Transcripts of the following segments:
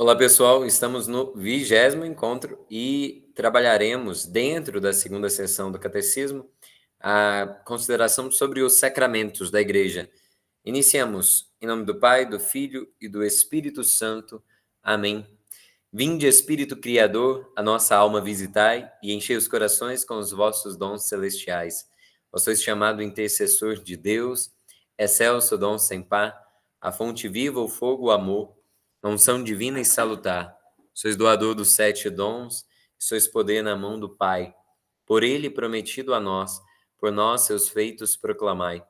Olá, pessoal. Estamos no 20º encontro e trabalharemos, dentro da segunda sessão do Catecismo, a consideração sobre os sacramentos da Igreja. Iniciamos em nome do Pai, do Filho e do Espírito Santo. Amém. Vinde, Espírito Criador, a nossa alma visitai e enchei os corações com os vossos dons celestiais. Vós sois chamado intercessor de Deus, excelso dom sem par, a fonte viva, o fogo, o amor, a unção divina e salutar. Sois doador dos 7 dons, e sois poder na mão do Pai. Por ele prometido a nós, por nós seus feitos proclamai.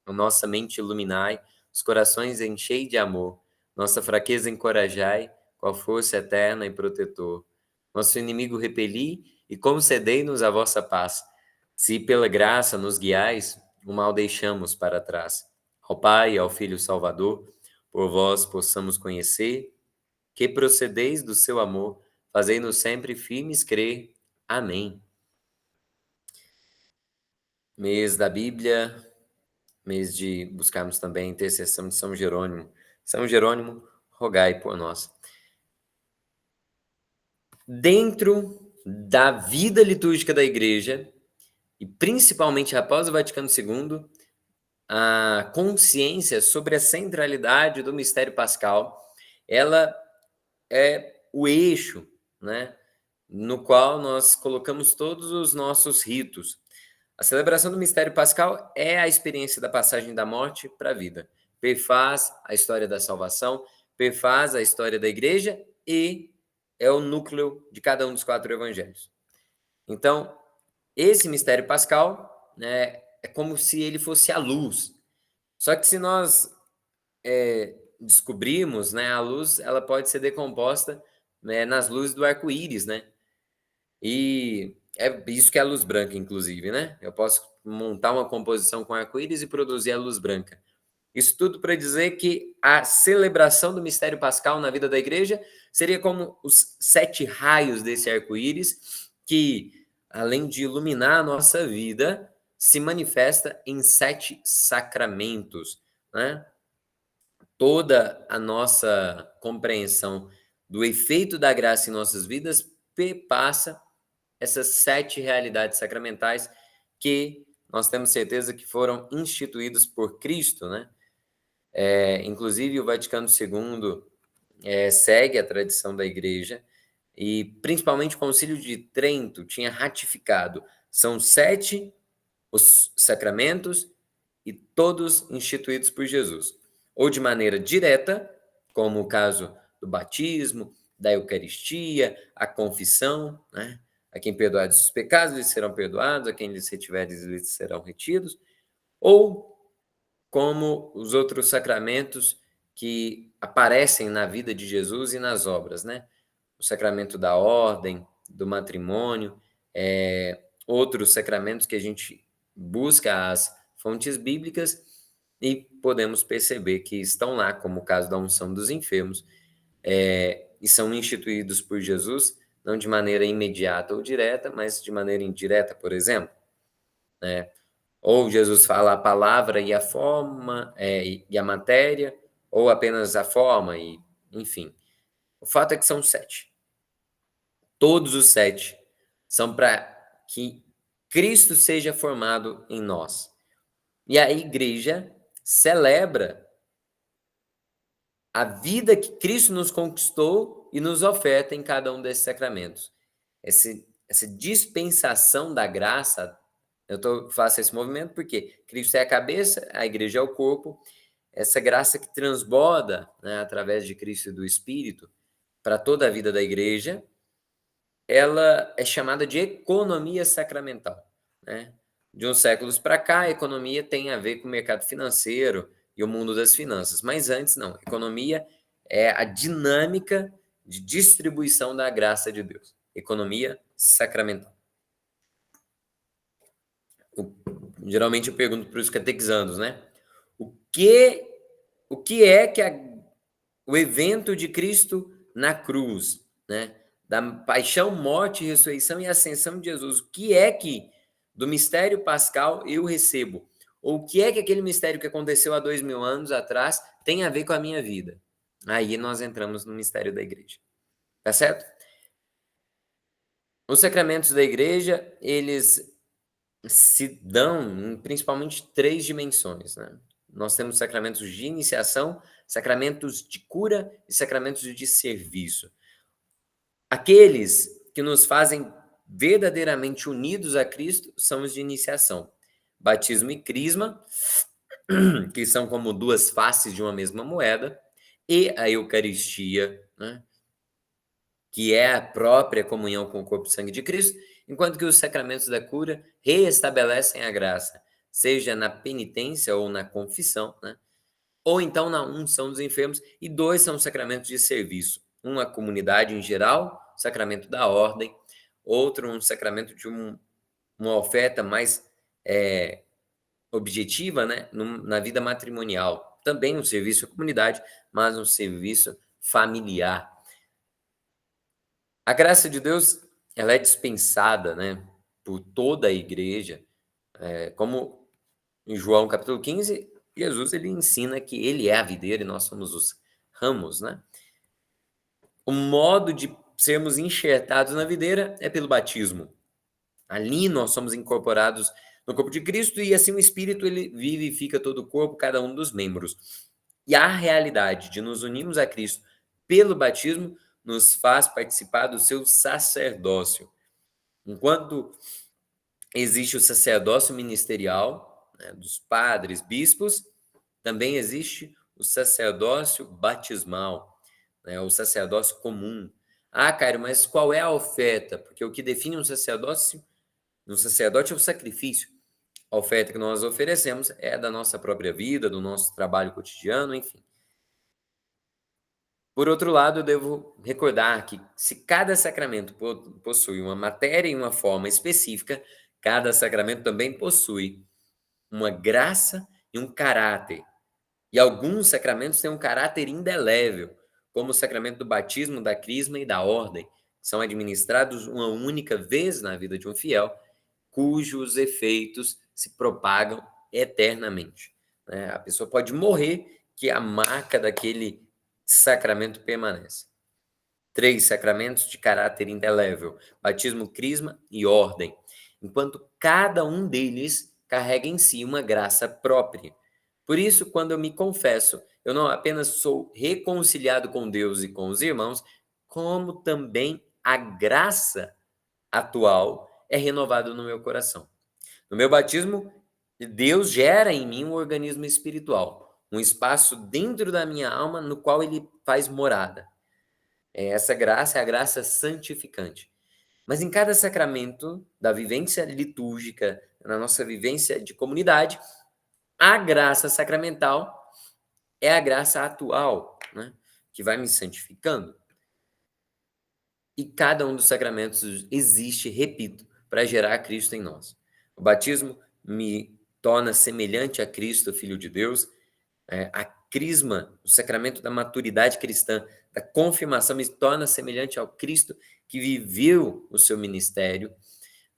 A nossa mente iluminai, os corações enchei de amor, nossa fraqueza encorajai, com a força eterna e protetor. Nosso inimigo repeli e concedei-nos a vossa paz. Se pela graça nos guiais, o mal deixamos para trás. Ao Pai e ao Filho Salvador, por vós possamos conhecer, que procedeis do seu amor, fazei-nos sempre firmes crer. Amém. Mês da Bíblia, mês de buscarmos também a intercessão de São Jerônimo. São Jerônimo, rogai por nós. Dentro da vida litúrgica da Igreja, e principalmente após o Vaticano II, a consciência sobre a centralidade do mistério pascal, ela é o eixo, né, no qual nós colocamos todos os nossos ritos. A celebração do mistério pascal é a experiência da passagem da morte para a vida. Perfaz a história da salvação, perfaz a história da Igreja e é o núcleo de cada um dos 4 evangelhos. Então, esse mistério pascal, né, é como se ele fosse a luz. Só que se nós descobrimos, né, a luz ela pode ser decomposta, né, nas luzes do arco-íris, né? E é isso que é a luz branca, inclusive, né? Eu posso montar uma composição com arco-íris e produzir a luz branca. Isso tudo para dizer que a celebração do mistério pascal na vida da igreja seria como os 7 raios desse arco-íris, que, além de iluminar a nossa vida, se manifesta em 7 sacramentos, né? Toda a nossa compreensão do efeito da graça em nossas vidas perpassa essas 7 realidades sacramentais que nós temos certeza que foram instituídos por Cristo, né? Inclusive, o Vaticano II segue a tradição da Igreja e, principalmente, o Concílio de Trento tinha ratificado. São 7 os sacramentos e todos instituídos por Jesus. Ou de maneira direta, como o caso do batismo, da Eucaristia, a confissão, né? A quem perdoares os pecados, lhes serão perdoados, a quem lhes retiveres, lhes serão retidos. Ou como os outros sacramentos que aparecem na vida de Jesus e nas obras, né? O sacramento da ordem, do matrimônio, outros sacramentos que a gente busca as fontes bíblicas e podemos perceber que estão lá, como o caso da unção dos enfermos, e são instituídos por Jesus, não de maneira imediata ou direta, mas de maneira indireta, por exemplo, né? Ou Jesus fala a palavra e a forma, e a matéria, ou apenas a forma, e enfim. O fato é que são 7. Todos os 7 são para que Cristo seja formado em nós. E a Igreja celebra a vida que Cristo nos conquistou e nos oferta em cada um desses sacramentos. Essa dispensação da graça, faço esse movimento porque Cristo é a cabeça, a Igreja é o corpo. Essa graça que transborda, né, através de Cristo e do Espírito para toda a vida da Igreja, ela é chamada de economia sacramental, né? De uns séculos para cá, a economia tem a ver com o mercado financeiro e o mundo das finanças, mas antes não. Economia é a dinâmica de distribuição da graça de Deus. Economia sacramental. Geralmente eu pergunto para os catequizandos, né? O que é que o evento de Cristo na cruz, né? Da paixão, morte, ressurreição e ascensão de Jesus. O que é que do mistério pascal eu recebo? Ou o que é que aquele mistério que aconteceu há 2000 anos atrás tem a ver com a minha vida? Aí nós entramos no mistério da igreja, tá certo? Os sacramentos da igreja, eles se dão em principalmente 3 dimensões, né. Nós temos sacramentos de iniciação, sacramentos de cura e sacramentos de serviço. Aqueles que nos fazem verdadeiramente unidos a Cristo são os de iniciação. Batismo e crisma, que são como 2 faces de uma mesma moeda, e a Eucaristia, né, que é a própria comunhão com o corpo e sangue de Cristo, enquanto que os sacramentos da cura reestabelecem a graça, seja na penitência ou na confissão, né? Ou então na unção dos enfermos, e 2 são os sacramentos de serviço. Um, a comunidade em geral, sacramento da ordem, outro, um sacramento de uma oferta mais objetiva, né? Na vida matrimonial. Também um serviço à comunidade, mas um serviço familiar. A graça de Deus, ela é dispensada, né, por toda a igreja, como em João capítulo 15, Jesus ele ensina que ele é a videira e nós somos os ramos, né? O modo de sermos enxertados na videira é pelo batismo. Ali nós somos incorporados no corpo de Cristo e assim o Espírito ele vivifica todo o corpo, cada um dos membros. E a realidade de nos unirmos a Cristo pelo batismo nos faz participar do seu sacerdócio. Enquanto existe o sacerdócio ministerial, né, dos padres, bispos, também existe o sacerdócio batismal, né, o sacerdócio comum. Ah, Caio, mas qual é a oferta? Porque o que define um sacerdócio, no sacerdote é o sacrifício. A oferta que nós oferecemos é da nossa própria vida, do nosso trabalho cotidiano, enfim. Por outro lado, eu devo recordar que se cada sacramento possui uma matéria e uma forma específica, cada sacramento também possui uma graça e um caráter. E alguns sacramentos têm um caráter indelével, como o sacramento do batismo, da crisma e da ordem, que são administrados uma única vez na vida de um fiel, cujos efeitos se propagam eternamente, né? A pessoa pode morrer, que a marca daquele sacramento permanece. 3 sacramentos de caráter indelével: batismo, crisma e ordem, enquanto cada um deles carrega em si uma graça própria. Por isso, quando eu me confesso, eu não apenas sou reconciliado com Deus e com os irmãos, como também a graça atual é renovada no meu coração. No meu batismo, Deus gera em mim um organismo espiritual, um espaço dentro da minha alma no qual ele faz morada. Essa graça é a graça santificante. Mas em cada sacramento da vivência litúrgica, na nossa vivência de comunidade, a graça sacramental é a graça atual, né, que vai me santificando. E cada um dos sacramentos existe, repito, para gerar Cristo em nós. O batismo me torna semelhante a Cristo, Filho de Deus. A crisma, o sacramento da maturidade cristã, da confirmação, me torna semelhante ao Cristo que viveu o seu ministério,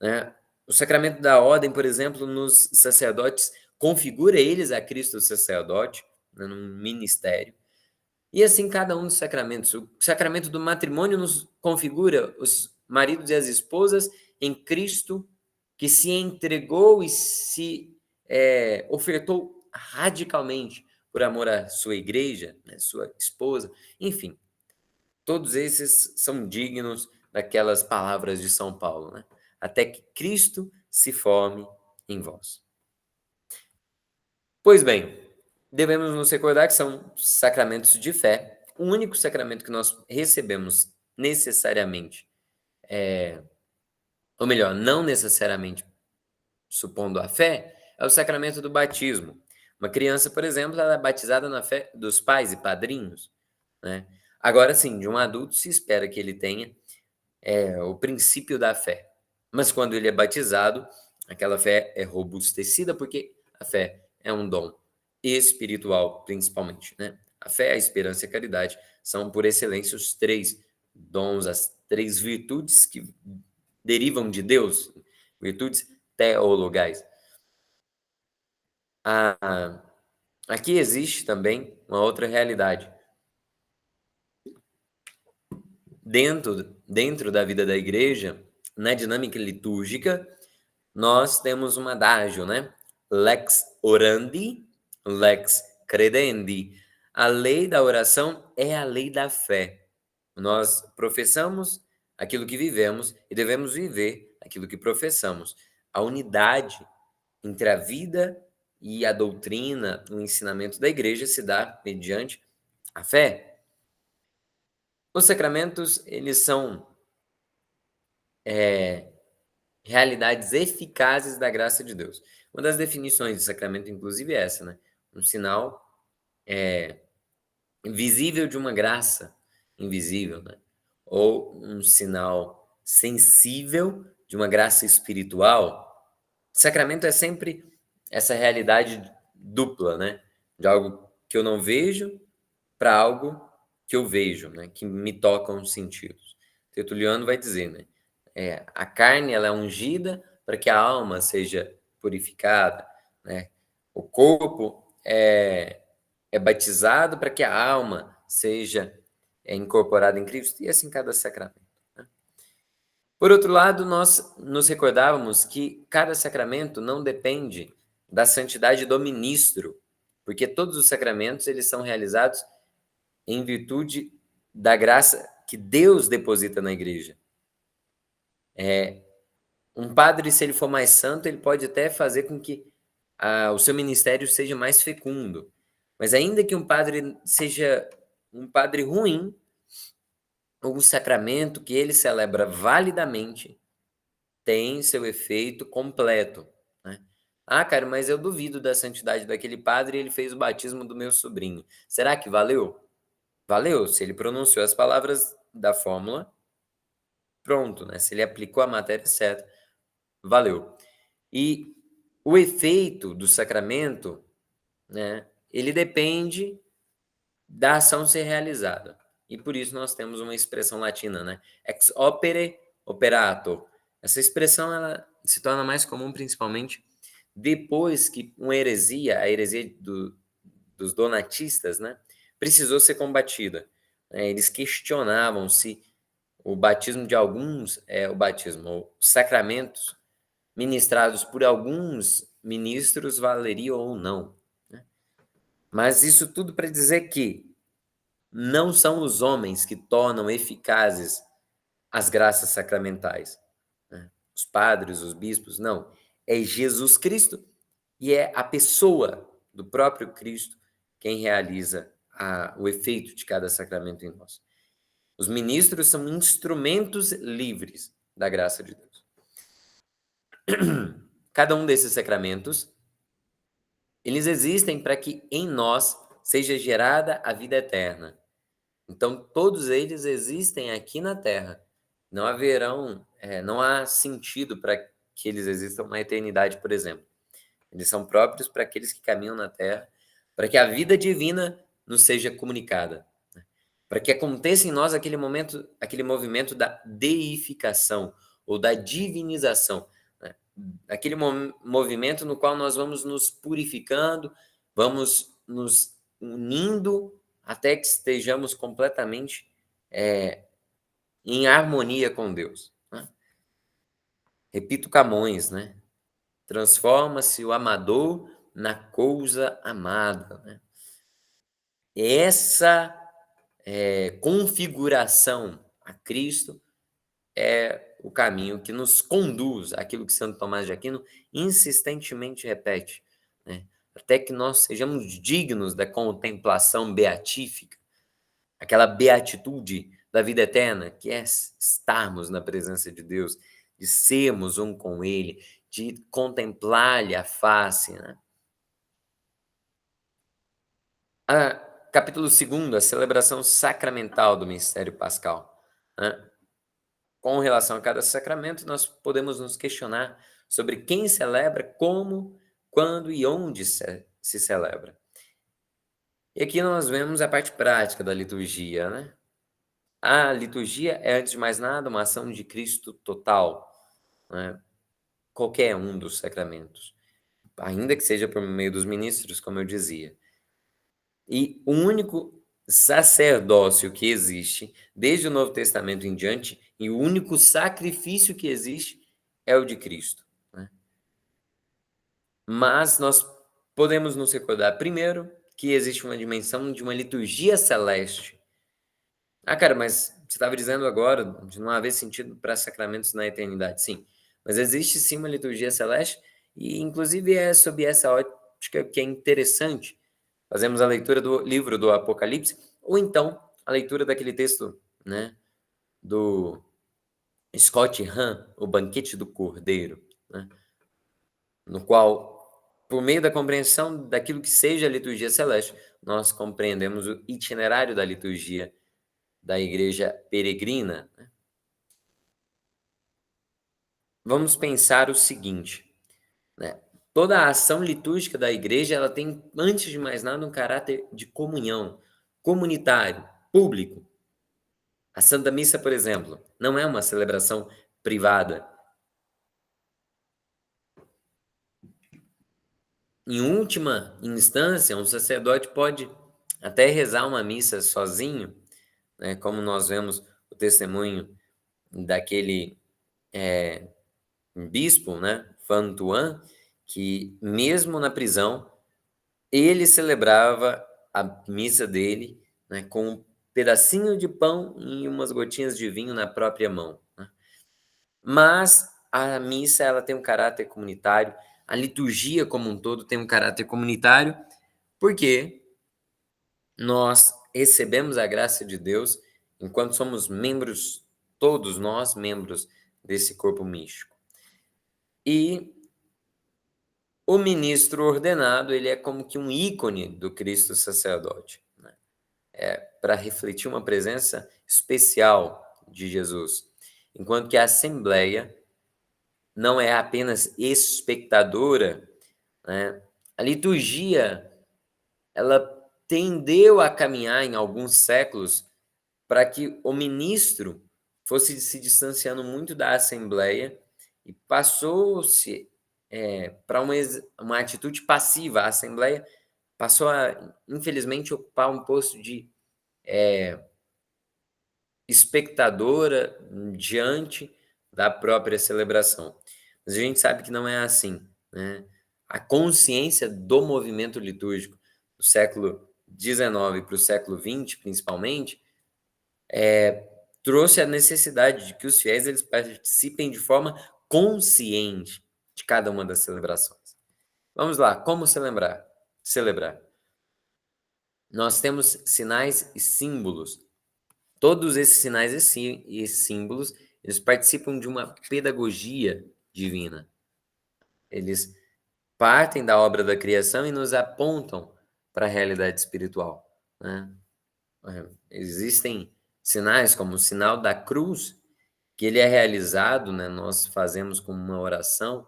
né? O sacramento da ordem, por exemplo, nos sacerdotes, configura eles a Cristo sacerdote, né, num ministério. E assim cada um dos sacramentos. O sacramento do matrimônio nos configura os maridos e as esposas em Cristo, que se entregou e se ofertou radicalmente por amor à sua igreja, né, sua esposa, enfim. Todos esses são dignos daquelas palavras de São Paulo, né? Até que Cristo se forme em vós. Pois bem, devemos nos recordar que são sacramentos de fé. O único sacramento que nós recebemos necessariamente, ou melhor, não necessariamente supondo a fé, é o sacramento do batismo. Uma criança, por exemplo, ela é batizada na fé dos pais e padrinhos, né? Agora sim, de um adulto se espera que ele tenha o princípio da fé. Mas quando ele é batizado, aquela fé é robustecida, porque a fé é um dom espiritual, principalmente, né? A fé, a esperança e a caridade são, por excelência, os 3 dons, as 3 virtudes que derivam de Deus, virtudes teologais. Aqui existe também uma outra realidade. dentro da vida da igreja, na dinâmica litúrgica, nós temos um adágio, né? Lex orandi, lex credendi. A lei da oração é a lei da fé. Nós professamos aquilo que vivemos e devemos viver aquilo que professamos. A unidade entre a vida e a doutrina, o ensinamento da igreja se dá mediante a fé. Os sacramentos, eles são realidades eficazes da graça de Deus. Uma das definições de sacramento, inclusive, é essa, né? Um sinal visível de uma graça invisível, né? Ou um sinal sensível de uma graça espiritual. Sacramento é sempre essa realidade dupla, né? De algo que eu não vejo para algo que eu vejo, né? Que me tocam os sentidos. Tertuliano vai dizer, né? A carne ela é ungida para que a alma seja purificada, né? O corpo é batizado para que a alma seja incorporada em Cristo, e assim cada sacramento. Né? Por outro lado, nós nos recordávamos que cada sacramento não depende da santidade do ministro, porque todos os sacramentos eles são realizados em virtude da graça que Deus deposita na igreja. Um padre, se ele for mais santo, ele pode até fazer com que o seu ministério seja mais fecundo. Mas ainda que um padre seja um padre ruim, o sacramento que ele celebra validamente tem seu efeito completo, né? Ah, cara, mas eu duvido da santidade daquele padre e ele fez o batismo do meu sobrinho. Será que valeu? Valeu, se ele pronunciou as palavras da fórmula, pronto, né? Se ele aplicou a matéria certa, valeu. E o efeito do sacramento, né, ele depende da ação ser realizada. E por isso nós temos uma expressão latina, né? Ex opere operato. Essa expressão ela se torna mais comum principalmente depois que uma heresia, a heresia dos donatistas, né, precisou ser combatida. Eles questionavam se o batismo de alguns, os sacramentos ministrados por alguns ministros valeriam ou não. Né? Mas isso tudo para dizer que não são os homens que tornam eficazes as graças sacramentais, né? Os padres, os bispos, não. É Jesus Cristo e é a pessoa do próprio Cristo quem realiza o efeito de cada sacramento em nós. Os ministros são instrumentos livres da graça de Deus. Cada um desses sacramentos, eles existem para que em nós seja gerada a vida eterna. Então, todos eles existem aqui na Terra. Não há sentido para que eles existam na eternidade, por exemplo. Eles são próprios para aqueles que caminham na Terra, para que a vida divina nos seja comunicada, né? Para que aconteça em nós aquele movimento da deificação ou da divinização, né? Aquele movimento no qual nós vamos nos purificando, vamos nos unindo até que estejamos completamente em harmonia com Deus. Né? Repito Camões, né? Transforma-se o amador na coisa amada. Né? Essa configuração a Cristo é o caminho que nos conduz àquilo que Santo Tomás de Aquino insistentemente repete, né? Até que nós sejamos dignos da contemplação beatífica, aquela beatitude da vida eterna, que é estarmos na presença de Deus, de sermos um com Ele, de contemplar-lhe a face. Né? Capítulo 2, a celebração sacramental do mistério pascal. Né? Com relação a cada sacramento, nós podemos nos questionar sobre quem celebra, como, quando e onde se celebra. E aqui nós vemos a parte prática da liturgia, né? A liturgia é, antes de mais nada, uma ação de Cristo total, né? Qualquer um dos sacramentos, ainda que seja por meio dos ministros, como eu dizia. E o único sacerdócio que existe desde o Novo Testamento em diante, e o único sacrifício que existe é o de Cristo, né. Mas nós podemos nos recordar, primeiro, que existe uma dimensão de uma liturgia celeste. Ah, cara, mas você estava dizendo agora de não haver sentido para sacramentos na eternidade. Sim, mas existe sim uma liturgia celeste e inclusive é sob essa ótica que é interessante fazemos a leitura do livro do Apocalipse ou então a leitura daquele texto, né, do Scott Hahn, O Banquete do Cordeiro, né, no qual, por meio da compreensão daquilo que seja a liturgia celeste, nós compreendemos o itinerário da liturgia da igreja peregrina, né. Vamos pensar o seguinte, né, toda a ação litúrgica da igreja, ela tem, antes de mais nada, um caráter de comunhão, comunitário, público. A Santa Missa, por exemplo, não é uma celebração privada. Em última instância, um sacerdote pode até rezar uma missa sozinho, né, como nós vemos o testemunho daquele, bispo, né, Fantuan, que mesmo na prisão, ele celebrava a missa dele, né, com um pedacinho de pão e umas gotinhas de vinho na própria mão, né. Mas a missa, ela tem um caráter comunitário, a liturgia como um todo tem um caráter comunitário, porque nós recebemos a graça de Deus enquanto somos membros, todos nós membros desse corpo místico. E o ministro ordenado, ele é como que um ícone do Cristo sacerdote, né, para refletir uma presença especial de Jesus, enquanto que a assembleia não é apenas espectadora, né. A liturgia, ela tendeu a caminhar em alguns séculos para que o ministro fosse se distanciando muito da assembleia e passou-se, para uma atitude passiva. A assembleia passou a, infelizmente, ocupar um posto de espectadora diante da própria celebração. Mas a gente sabe que não é assim, né. A consciência do movimento litúrgico do século XIX para o século XX, principalmente, trouxe a necessidade de que os fiéis eles participem de forma consciente de cada uma das celebrações. Vamos lá, como celebrar? Celebrar. Nós temos sinais e símbolos. Todos esses sinais e símbolos, eles participam de uma pedagogia divina. Eles partem da obra da criação e nos apontam para a realidade espiritual, né. Existem sinais como o sinal da cruz, que ele é realizado, né, nós fazemos como uma oração,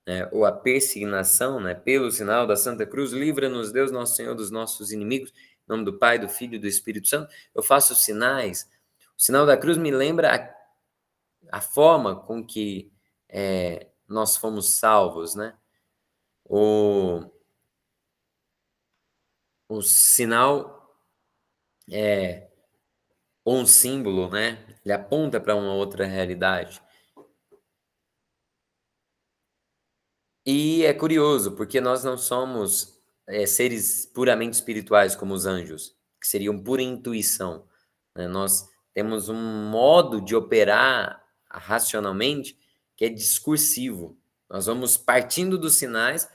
né, ou a persignação, né, pelo sinal da Santa Cruz, livra-nos Deus nosso Senhor dos nossos inimigos, em nome do Pai, do Filho e do Espírito Santo. Eu faço sinais. O sinal da cruz me lembra a forma com que nós fomos salvos, né? O, o sinal ou um símbolo, né? Ele aponta para uma outra realidade. E é curioso, porque nós não somos, seres puramente espirituais como os anjos, que seriam pura intuição, né. Nós temos um modo de operar racionalmente que é discursivo. Nós vamos partindo dos sinais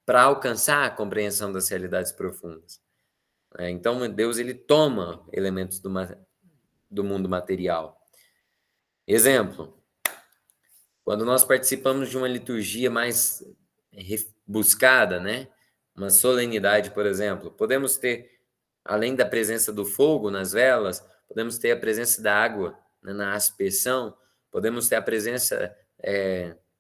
para alcançar a compreensão das realidades profundas, né. Então Deus ele toma elementos do mundo material. Exemplo, quando nós participamos de uma liturgia mais buscada, né, uma solenidade, por exemplo, podemos ter, além da presença do fogo nas velas, podemos ter a presença da água, né, na aspersão, podemos ter a presença,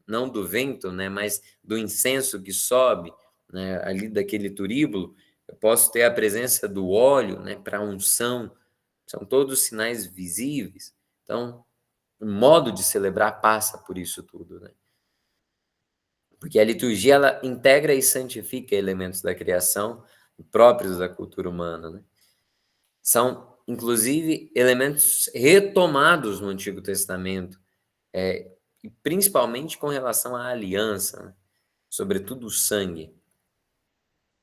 não do vento, né, mas do incenso que sobe, né, ali daquele turíbulo. Eu posso ter a presença do óleo, né, para unção. São todos sinais visíveis. Então, o modo de celebrar passa por isso tudo, né? Porque a liturgia ela integra e santifica elementos da criação próprios da cultura humana, né? São, inclusive, elementos retomados no Antigo Testamento, e principalmente com relação à aliança, né? Sobretudo o sangue.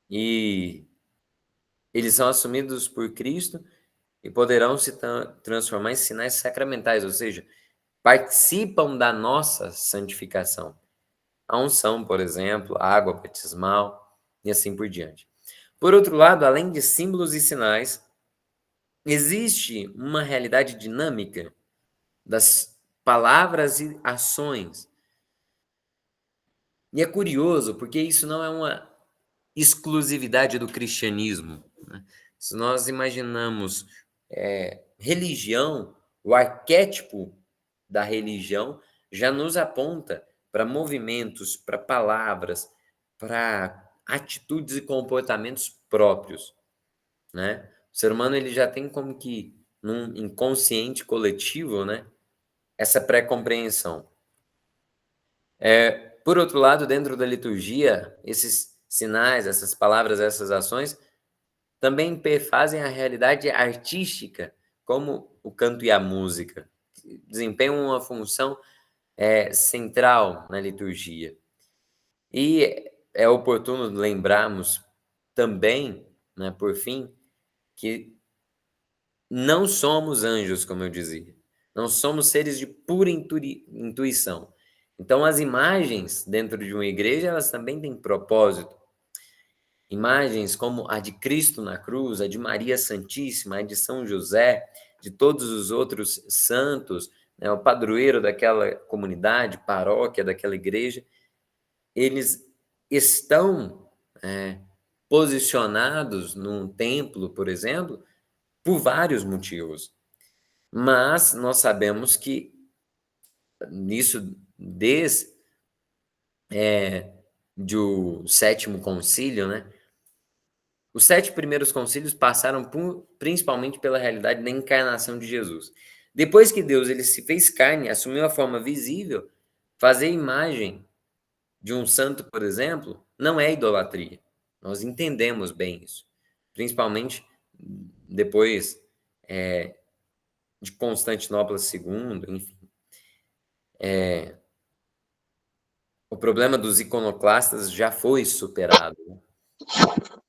E eles são assumidos por Cristo e poderão se transformar em sinais sacramentais, ou seja, participam da nossa santificação. A unção, por exemplo, a água batismal e assim por diante. Por outro lado, além de símbolos e sinais, existe uma realidade dinâmica das palavras e ações. E é curioso, porque isso não é uma exclusividade do cristianismo, né? Se nós imaginamos religião, o arquétipo da religião já nos aponta para movimentos, para palavras, para atitudes e comportamentos próprios, né? O ser humano ele já tem como que num inconsciente coletivo, né, essa pré-compreensão. Por outro lado, dentro da liturgia, esses sinais, essas palavras, essas ações também perfazem a realidade artística, como o canto e a música, que desempenham uma função central na liturgia. E é oportuno lembrarmos também, né, por fim, que não somos anjos, como eu dizia. Não somos seres de pura intuição. Então, as imagens dentro de uma igreja, elas também têm propósito. Imagens como a de Cristo na cruz, a de Maria Santíssima, a de São José, de todos os outros santos, né, o padroeiro daquela comunidade, paróquia daquela igreja, eles estão posicionados num templo, por exemplo, por vários motivos. Mas nós sabemos que nisso, desde o sétimo concílio, né? Os 7 primeiros concílios passaram principalmente pela realidade da encarnação de Jesus. Depois que Deus ele se fez carne, assumiu a forma visível, fazer imagem de um santo, por exemplo, não é idolatria. Nós entendemos bem isso. Principalmente depois de Constantinopla II, enfim. O problema dos iconoclastas já foi superado, né?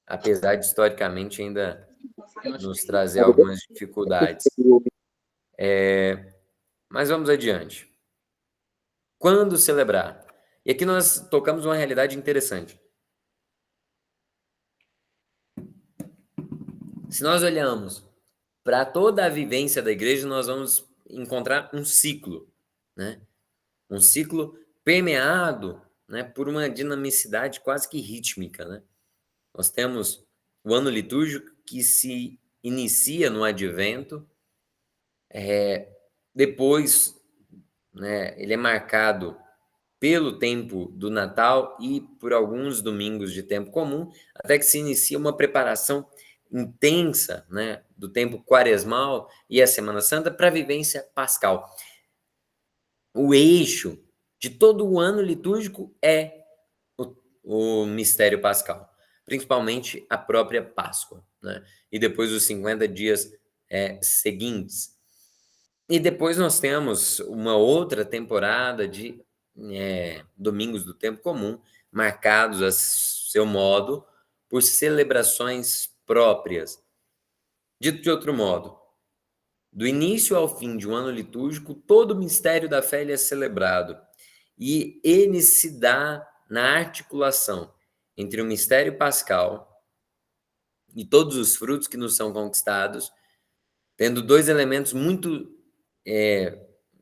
Apesar de historicamente ainda nos trazer algumas dificuldades. Mas vamos adiante. Quando celebrar? E aqui nós tocamos uma realidade interessante. Se nós olhamos para toda a vivência da igreja, nós vamos encontrar um ciclo, né? Um ciclo permeado, né, por uma dinamicidade quase que rítmica, né? Nós temos o ano litúrgico que se inicia no Advento, depois, né, ele é marcado pelo tempo do Natal e por alguns domingos de tempo comum, até que se inicia uma preparação intensa, né, do tempo quaresmal e a Semana Santa para a vivência pascal. O eixo de todo o ano litúrgico é o mistério pascal, principalmente a própria Páscoa, né? E depois os 50 dias seguintes. E depois nós temos uma outra temporada de domingos do tempo comum, marcados a seu modo por celebrações próprias. Dito de outro modo, do início ao fim de um ano litúrgico, todo o mistério da fé é celebrado. E ele se dá na articulação entre o mistério pascal e todos os frutos que nos são conquistados, tendo dois elementos muito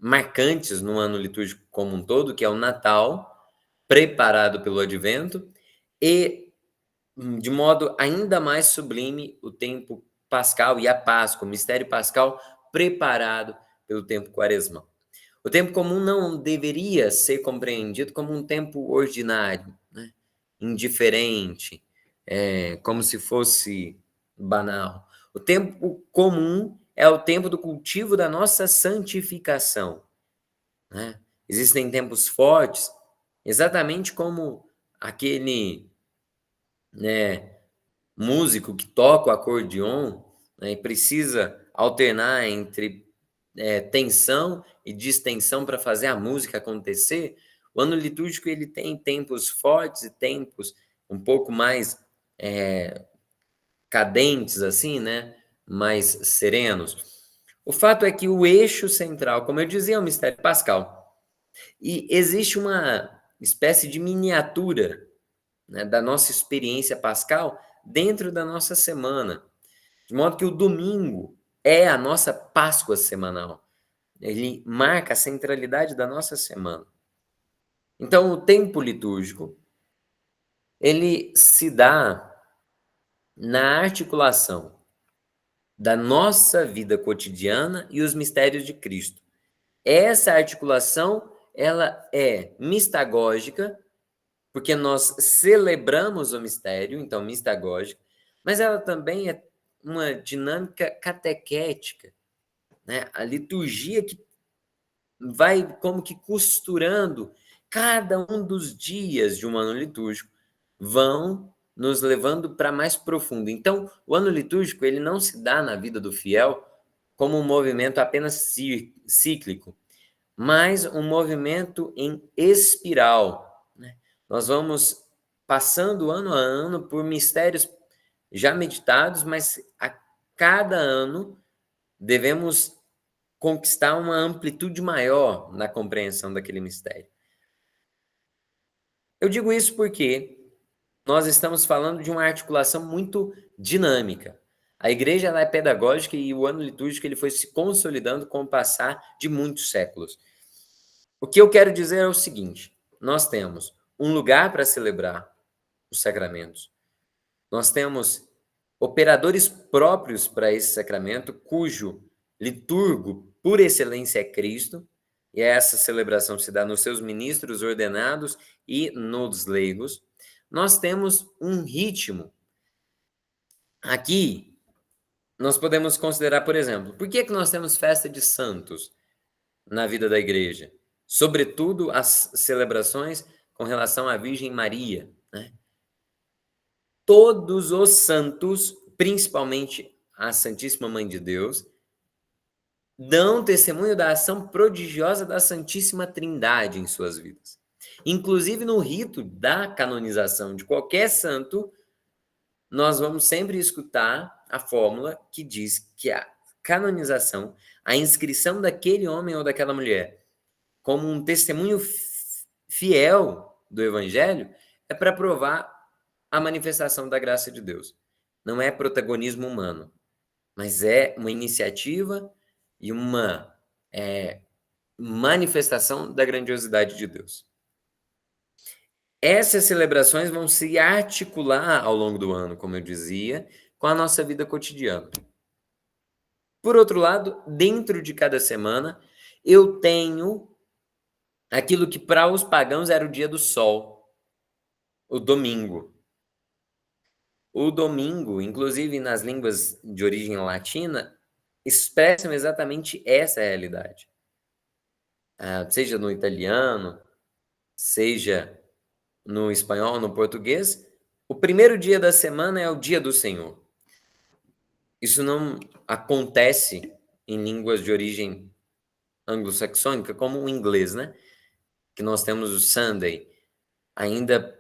marcantes no ano litúrgico como um todo, que é o Natal, preparado pelo Advento, e, de modo ainda mais sublime, o tempo pascal e a Páscoa, o mistério pascal preparado pelo tempo quaresmal. O tempo comum não deveria ser compreendido como um tempo ordinário, né? Indiferente, como se fosse banal. O tempo comum é o tempo do cultivo da nossa santificação, né? Existem tempos fortes, exatamente como aquele, né, músico que toca o acordeon, né, e precisa alternar entre tensão e distensão para fazer a música acontecer, o ano litúrgico ele tem tempos fortes e tempos um pouco mais cadentes, assim, né? Mais serenos. O fato é que o eixo central, como eu dizia, é o mistério pascal. E existe uma espécie de miniatura, né, da nossa experiência pascal dentro da nossa semana. De modo que o domingo é a nossa Páscoa semanal. Ele marca a centralidade da nossa semana. Então, o tempo litúrgico, ele se dá na articulação da nossa vida cotidiana e os mistérios de Cristo. Essa articulação, ela é mistagógica, porque nós celebramos o mistério, então mistagógica, mas ela também é uma dinâmica catequética, né? A liturgia que vai como que costurando cada um dos dias de um ano litúrgico, vão nos levando para mais profundo. Então, o ano litúrgico ele não se dá na vida do fiel como um movimento apenas cíclico, mas um movimento em espiral, né? Nós vamos passando ano a ano por mistérios já meditados, mas a cada ano devemos conquistar uma amplitude maior na compreensão daquele mistério. Eu digo isso porque nós estamos falando de uma articulação muito dinâmica. A igreja ela é pedagógica e o ano litúrgico ele foi se consolidando com o passar de muitos séculos. O que eu quero dizer é o seguinte: nós temos um lugar para celebrar os sacramentos, nós temos operadores próprios para esse sacramento, cujo liturgo por excelência é Cristo, e essa celebração se dá nos seus ministros ordenados e nos leigos. Nós temos um ritmo. Aqui, nós podemos considerar, por exemplo, por que nós temos festa de santos na vida da igreja? Sobretudo as celebrações com relação à Virgem Maria, né? Todos os santos, principalmente a Santíssima Mãe de Deus, dão testemunho da ação prodigiosa da Santíssima Trindade em suas vidas. Inclusive no rito da canonização de qualquer santo, nós vamos sempre escutar a fórmula que diz que a canonização, a inscrição daquele homem ou daquela mulher como um testemunho fiel do Evangelho é para provar a manifestação da graça de Deus. Não é protagonismo humano, mas é uma iniciativa e uma manifestação da grandiosidade de Deus. Essas celebrações vão se articular ao longo do ano, como eu dizia, com a nossa vida cotidiana. Por outro lado, dentro de cada semana, eu tenho aquilo que para os pagãos era o dia do sol, o domingo. O domingo, inclusive nas línguas de origem latina, expressam exatamente essa realidade. Seja no italiano, seja no espanhol, no português, o primeiro dia da semana é o dia do Senhor. Isso não acontece em línguas de origem anglo-saxônica, como o inglês, né? Que nós temos o Sunday, ainda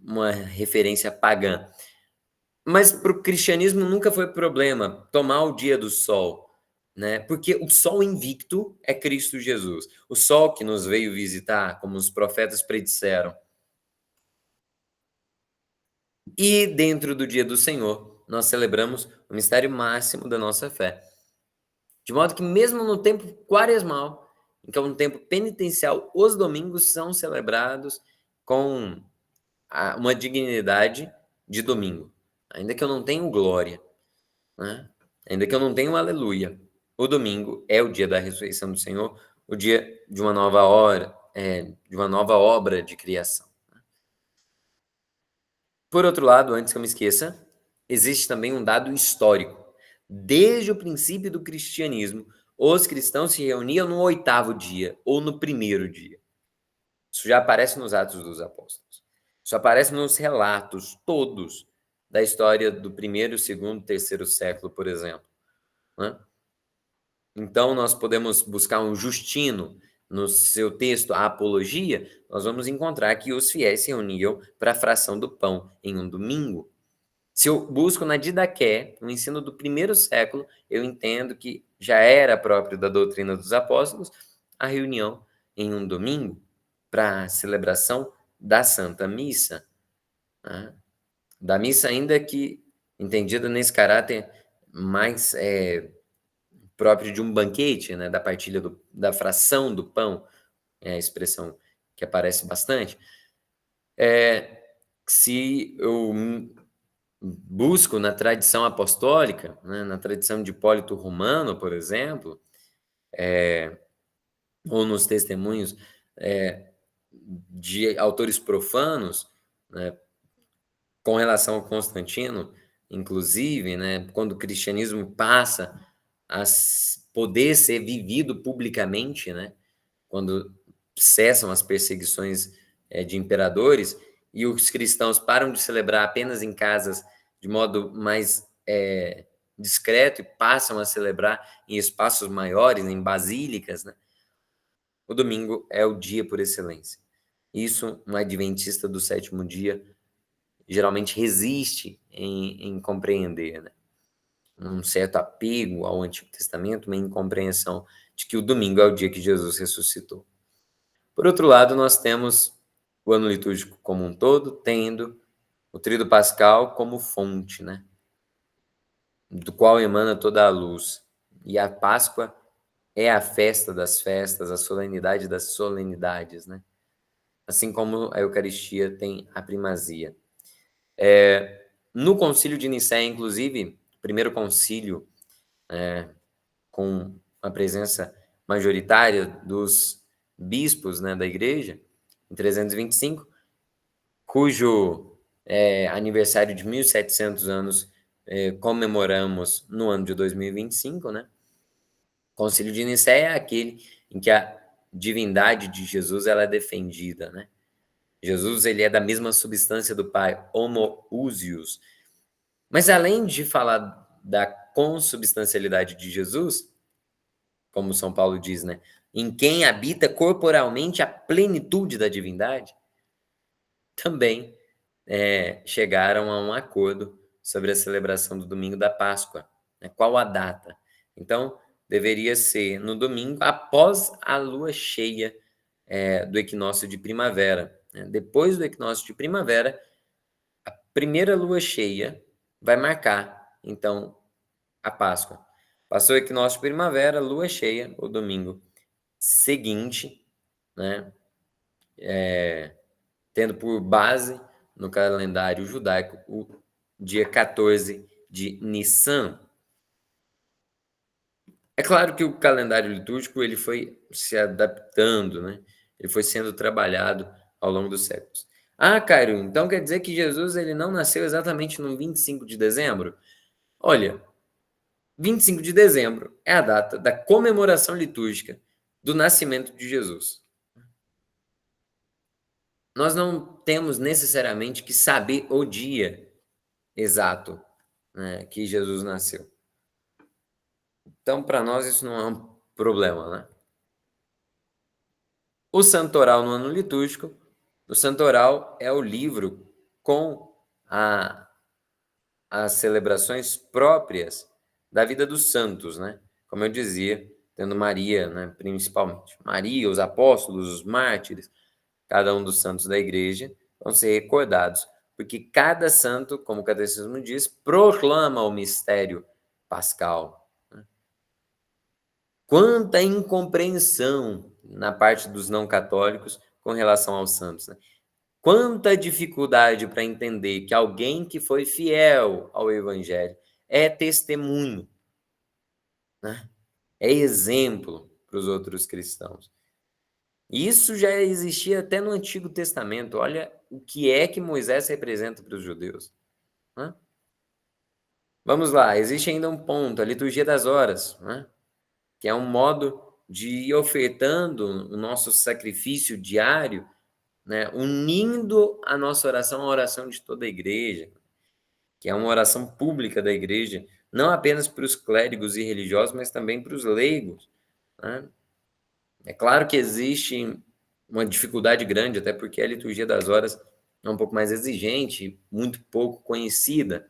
uma referência pagã. Mas para o cristianismo nunca foi problema tomar o dia do sol, né? Porque o sol invicto é Cristo Jesus. O sol que nos veio visitar, como os profetas predisseram. E dentro do dia do Senhor, nós celebramos o mistério máximo da nossa fé. De modo que mesmo no tempo quaresmal, que é um tempo penitencial, os domingos são celebrados com uma dignidade de domingo. Ainda que eu não tenha glória, né? Ainda que eu não tenha um aleluia. O domingo é o dia da ressurreição do Senhor, o dia de uma nova hora, de uma nova obra de criação. Por outro lado, antes que eu me esqueça, existe também um dado histórico. Desde o princípio do cristianismo, os cristãos se reuniam no 8º dia ou no 1º dia. Isso já aparece nos Atos dos Apóstolos. Isso aparece nos relatos todos da história do primeiro, segundo, terceiro século, por exemplo, né? Então, nós podemos buscar um Justino no seu texto A Apologia, nós vamos encontrar que os fiéis se reuniam para a fração do pão em um domingo. Se eu busco na Didaqué, no ensino do primeiro século, eu entendo que já era próprio da doutrina dos apóstolos a reunião em um domingo para a celebração da Santa Missa, né? Da missa ainda que entendida nesse caráter mais próprio de um banquete, né, da partilha da fração do pão, é a expressão que aparece bastante. Se eu busco na tradição apostólica, né, na tradição de Hipólito Romano, por exemplo, ou nos testemunhos de autores profanos, né, com relação a Constantino, inclusive, né, quando o cristianismo passa a poder ser vivido publicamente, né, quando cessam as perseguições de imperadores e os cristãos param de celebrar apenas em casas de modo mais discreto e passam a celebrar em espaços maiores, em basílicas, né? O domingo é o dia por excelência. Isso, um adventista do sétimo dia geralmente resiste em compreender, né? Um certo apego ao Antigo Testamento, uma incompreensão de que o domingo é o dia que Jesus ressuscitou. Por outro lado, nós temos o ano litúrgico como um todo, tendo o tríduo pascal como fonte, né? Do qual emana toda a luz. E a Páscoa é a festa das festas, a solenidade das solenidades, né? Assim como a Eucaristia tem a primazia. No concílio de Nicéia, inclusive, primeiro concílio com a presença majoritária dos bispos, né, da igreja, em 325, cujo aniversário de 1.700 anos comemoramos no ano de 2025, né? O Concílio de Nicéia é aquele em que a divindade de Jesus ela é defendida, né? Jesus ele é da mesma substância do Pai, homoousios. Mas além de falar da consubstancialidade de Jesus, como São Paulo diz, né? Em quem habita corporalmente a plenitude da divindade, também chegaram a um acordo sobre a celebração do domingo da Páscoa, né? Qual a data? Então, deveria ser no domingo após a lua cheia do equinócio de primavera, né? Depois do equinócio de primavera, a primeira lua cheia vai marcar, então, a Páscoa. Passou o equinócio de primavera, lua cheia, o domingo seguinte, né? Tendo por base no calendário judaico o dia 14 de Nissan. É claro que o calendário litúrgico ele foi se adaptando, né? Ele foi sendo trabalhado ao longo dos séculos. Ah, Cairo, então quer dizer que Jesus ele não nasceu exatamente no 25 de dezembro? Olha, 25 de dezembro é a data da comemoração litúrgica do nascimento de Jesus. Nós não temos necessariamente que saber o dia exato, né, que Jesus nasceu. Então, para nós, isso não é um problema, né? O Santoral no ano litúrgico. O Santoral é o livro com as celebrações próprias da vida dos santos, né? Como eu dizia, tendo Maria, né, principalmente. Maria, os apóstolos, os mártires, cada um dos santos da igreja vão ser recordados, porque cada santo, como o catecismo diz, proclama o mistério pascal. Quanta incompreensão na parte dos não católicos com relação aos santos, né? Quanta dificuldade para entender que alguém que foi fiel ao evangelho é testemunho, né? É exemplo para os outros cristãos. Isso já existia até no Antigo Testamento. Olha o que é que Moisés representa para os judeus, né? Vamos lá, existe ainda um ponto, a liturgia das horas, né? Que é um modo de ir ofertando o nosso sacrifício diário, né? Unindo a nossa oração à oração de toda a igreja. que é uma oração pública da igreja, não apenas para os clérigos e religiosos, mas também para os leigos, né? É claro que existe uma dificuldade grande, até porque a liturgia das horas é um pouco mais exigente, muito pouco conhecida,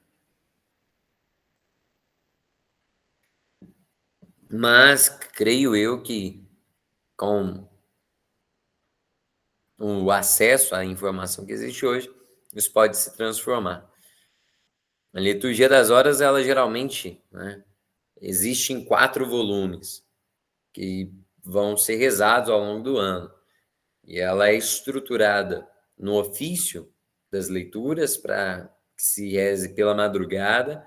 mas creio eu que com o acesso à informação que existe hoje, isso pode se transformar. A liturgia das horas, ela geralmente, né, existe em 4 volumes, que vão ser rezados ao longo do ano. E ela é estruturada no ofício das leituras, para que se reze pela madrugada,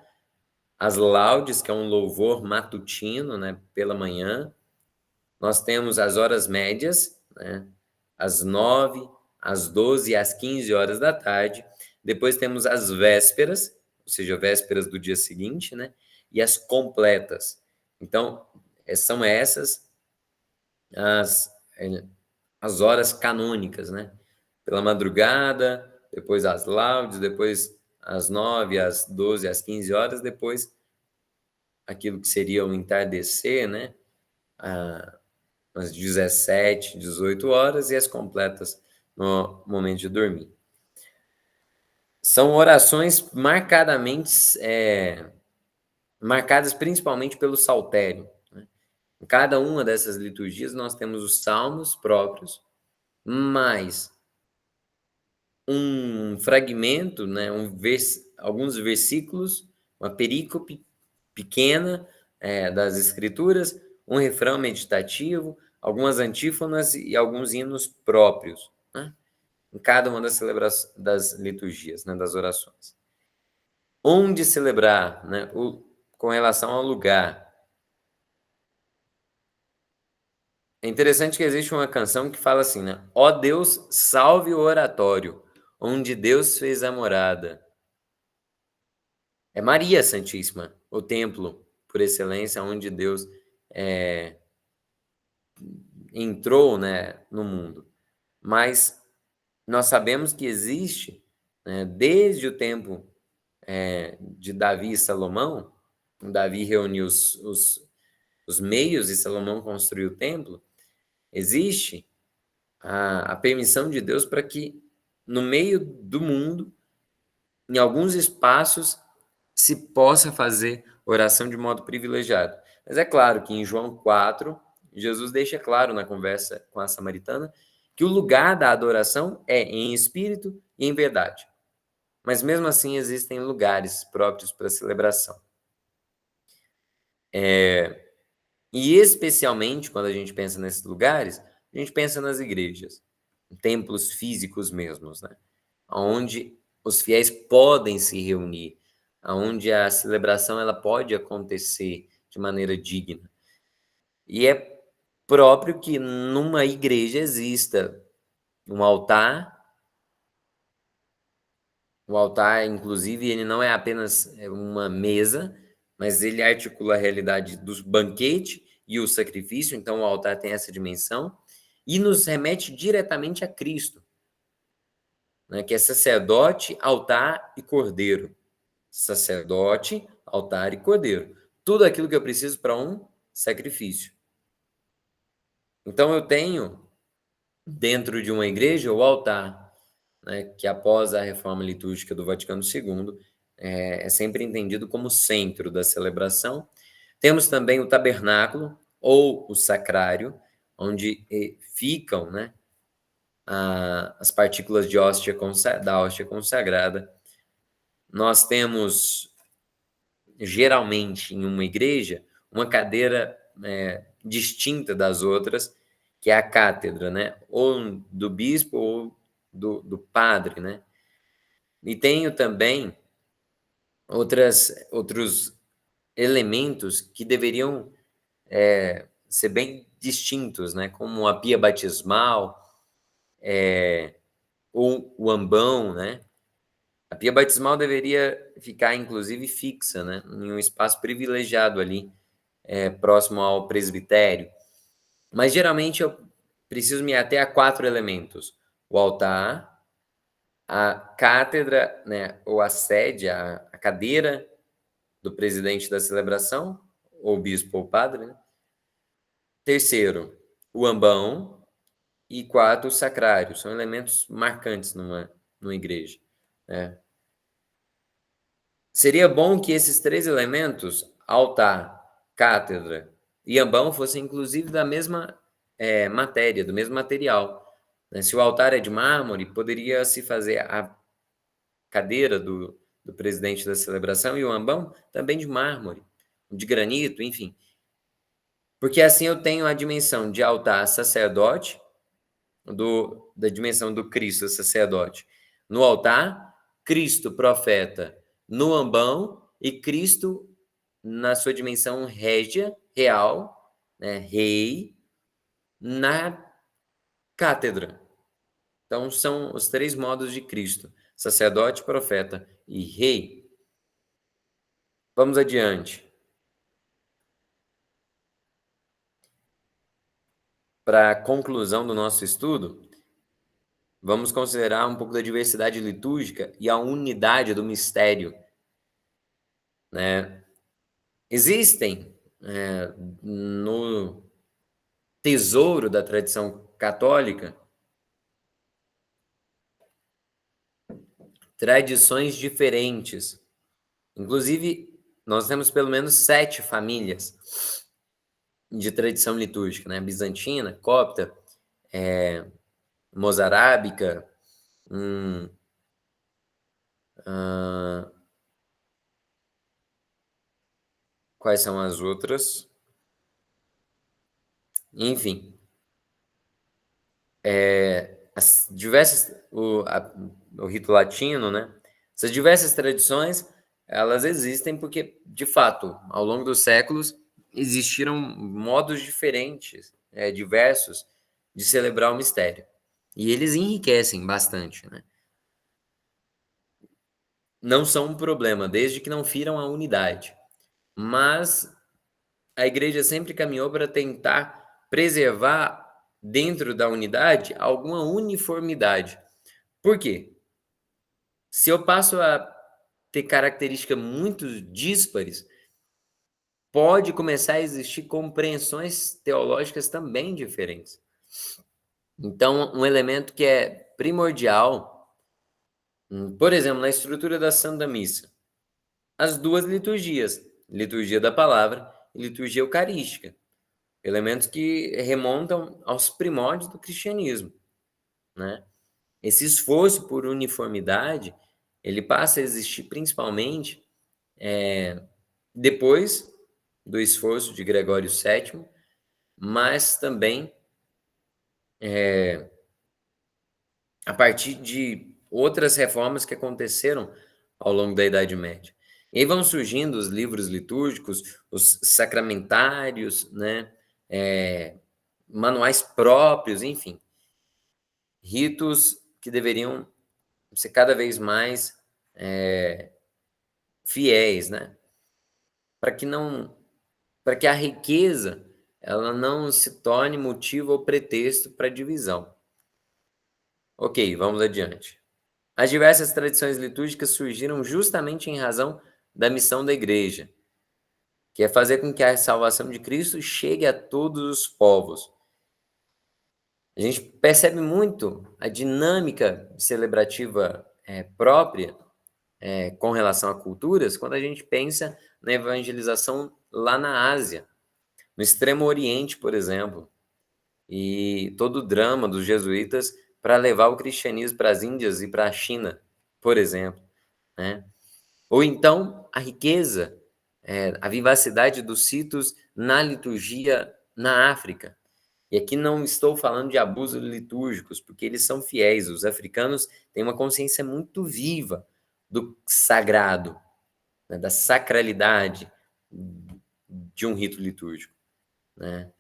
as laudes, que é um louvor matutino, né, pela manhã. Nós temos as horas médias, né, às 9, às 12 e às 15 horas da tarde. Depois temos as vésperas, ou seja, vésperas do dia seguinte, né, e as completas. Então, são essas as, as horas canônicas, né? Pela madrugada, depois as laudes, depois às 9, às 12, às 15 horas, depois aquilo que seria o entardecer, né? Às 17, 18 horas e as completas no momento de dormir. São orações marcadas principalmente pelo saltério, né? Em cada uma dessas liturgias nós temos os salmos próprios, mais um fragmento, né, alguns versículos, uma perícope pequena das Escrituras, um refrão meditativo, algumas antífonas e alguns hinos próprios, né, em cada uma das liturgias, né, das orações. Onde celebrar, né, com relação ao lugar. É interessante que existe uma canção que fala assim, né? Ó Deus, salve o oratório, onde Deus fez a morada. É Maria Santíssima, o templo por excelência, onde Deus eh, entrou, né, no mundo. Mas nós sabemos que existe, né, desde o tempo de Davi e Salomão, Davi reuniu os meios e Salomão construiu o templo, existe a permissão de Deus para que no meio do mundo, em alguns espaços, se possa fazer oração de modo privilegiado. Mas é claro que em João 4, Jesus deixa claro na conversa com a samaritana que o lugar da adoração é em espírito e em verdade. Mas mesmo assim existem lugares próprios para celebração. E especialmente quando a gente pensa nesses lugares, a gente pensa nas igrejas, em templos físicos mesmos, né? Onde os fiéis podem se reunir, onde a celebração ela pode acontecer de maneira digna. E é próprio que numa igreja exista um altar. O altar, inclusive, ele não é apenas uma mesa, mas ele articula a realidade do banquete e o sacrifício, então o altar tem essa dimensão, e nos remete diretamente a Cristo, né, que é sacerdote, altar e cordeiro. Sacerdote, altar e cordeiro. Tudo aquilo que eu preciso para um sacrifício. Então eu tenho, dentro de uma igreja, o altar, né, que após a reforma litúrgica do Vaticano II, é sempre entendido como centro da celebração. Temos também o tabernáculo, ou o sacrário, onde ficam, né, as partículas de hóstia da hóstia consagrada. Nós temos, geralmente, em uma igreja, uma cadeira distinta das outras, que é a cátedra, né? Ou do bispo ou do padre, né? E tenho também outros elementos que deveriam ser bem distintos, né? Como a pia batismal, ou o ambão, né? A pia batismal deveria ficar, inclusive, fixa, né? Em um espaço privilegiado ali, próximo ao presbitério. Mas, geralmente, eu preciso me ater a 4 elementos. O altar, a cátedra, né, ou a sede, a a cadeira do presidente da celebração, ou bispo ou padre, né? Terceiro, o ambão. E quarto, o sacrário. São elementos marcantes numa igreja, né? Seria bom que esses três elementos, altar, cátedra e ambão, fossem inclusive da mesma matéria, do mesmo material, né? Se o altar é de mármore, poderia se fazer a cadeira do presidente da celebração e o ambão também de mármore, de granito, enfim. Porque assim eu tenho a dimensão de altar sacerdote, da dimensão do Cristo sacerdote no altar, Cristo profeta no ambão e Cristo na sua dimensão régia, real, né, rei, na cátedra. Então são os três modos de Cristo: sacerdote, profeta e rei. Vamos adiante. Para a conclusão do nosso estudo, vamos considerar um pouco da diversidade litúrgica e a unidade do mistério, né? Existem no tesouro da tradição católica tradições diferentes. Inclusive, nós temos pelo menos 7 famílias de tradição litúrgica, né? Bizantina, copta, mozarábica, quais são as outras? Enfim, as diversas, o rito latino, né? Essas diversas tradições, elas existem porque, de fato, ao longo dos séculos, existiram modos diferentes, diversos, de celebrar o mistério. E eles enriquecem bastante, né? Não são um problema, desde que não firam a unidade. Mas a igreja sempre caminhou para tentar preservar, dentro da unidade, alguma uniformidade. Por quê? Se eu passo a ter características muito díspares, pode começar a existir compreensões teológicas também diferentes. Então, um elemento que é primordial, por exemplo, na estrutura da Santa Missa, as duas liturgias, liturgia da palavra e liturgia eucarística, elementos que remontam aos primórdios do cristianismo, né? Esse esforço por uniformidade, ele passa a existir principalmente depois do esforço de Gregório VII, mas também a partir de outras reformas que aconteceram ao longo da Idade Média. E aí vão surgindo os livros litúrgicos, os sacramentários, né? Manuais próprios, enfim. Ritos que deveriam ser cada vez mais fiéis, né? Para que a riqueza ela não se torne motivo ou pretexto para divisão. Ok, vamos adiante. As diversas tradições litúrgicas surgiram justamente em razão da missão da igreja, que é fazer com que a salvação de Cristo chegue a todos os povos. A gente percebe muito a dinâmica celebrativa própria com relação a culturas quando a gente pensa na evangelização lá na Ásia, no Extremo Oriente, por exemplo, e todo o drama dos jesuítas para levar o cristianismo para as Índias e para a China, por exemplo, né? Ou então a riqueza, a vivacidade dos citos na liturgia na África. E aqui não estou falando de abusos litúrgicos, porque eles são fiéis. Os africanos têm uma consciência muito viva do sagrado, né, da sacralidade de um rito litúrgico, né?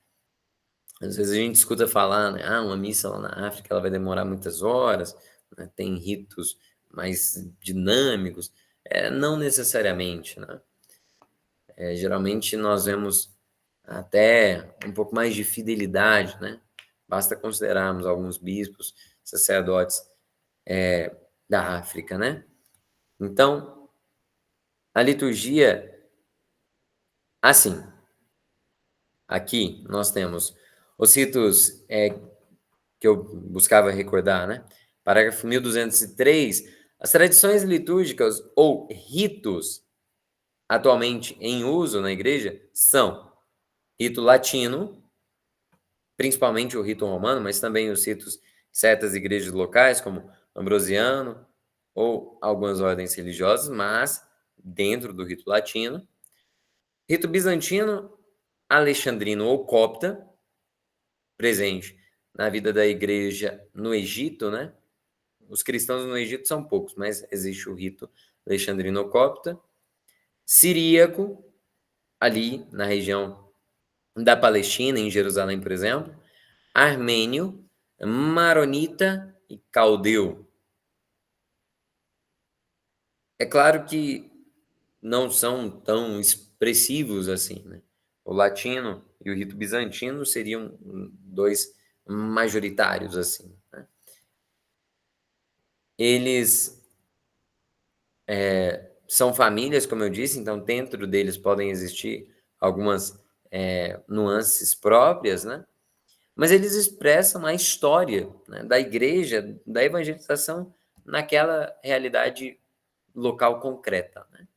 Às vezes a gente escuta falar, né, uma missa lá na África ela vai demorar muitas horas, né, tem ritos mais dinâmicos. Não necessariamente, né? Geralmente nós vemos até um pouco mais de fidelidade, né? Basta considerarmos alguns bispos, sacerdotes da África, né? Então, A liturgia, assim, aqui nós temos os ritos, que eu buscava recordar, né? Parágrafo 1203, as tradições litúrgicas ou ritos atualmente em uso na igreja são rito latino, principalmente o rito romano, mas também os ritos de certas igrejas locais, como ambrosiano ou algumas ordens religiosas, mas dentro do rito latino. Rito bizantino, alexandrino ou copta, presente na vida da igreja no Egito, né? Os cristãos no Egito são poucos, mas existe o rito alexandrino ou copta. Siríaco, ali na região da Palestina, em Jerusalém, por exemplo. Armênio, maronita e caldeu. É claro que não são tão expressivos assim, né? O latino e o rito bizantino seriam dois majoritários, assim, né? Eles são famílias, como eu disse, então dentro deles podem existir algumas nuances próprias, né? Mas eles expressam a história, né, da igreja, da evangelização naquela realidade local concreta, né?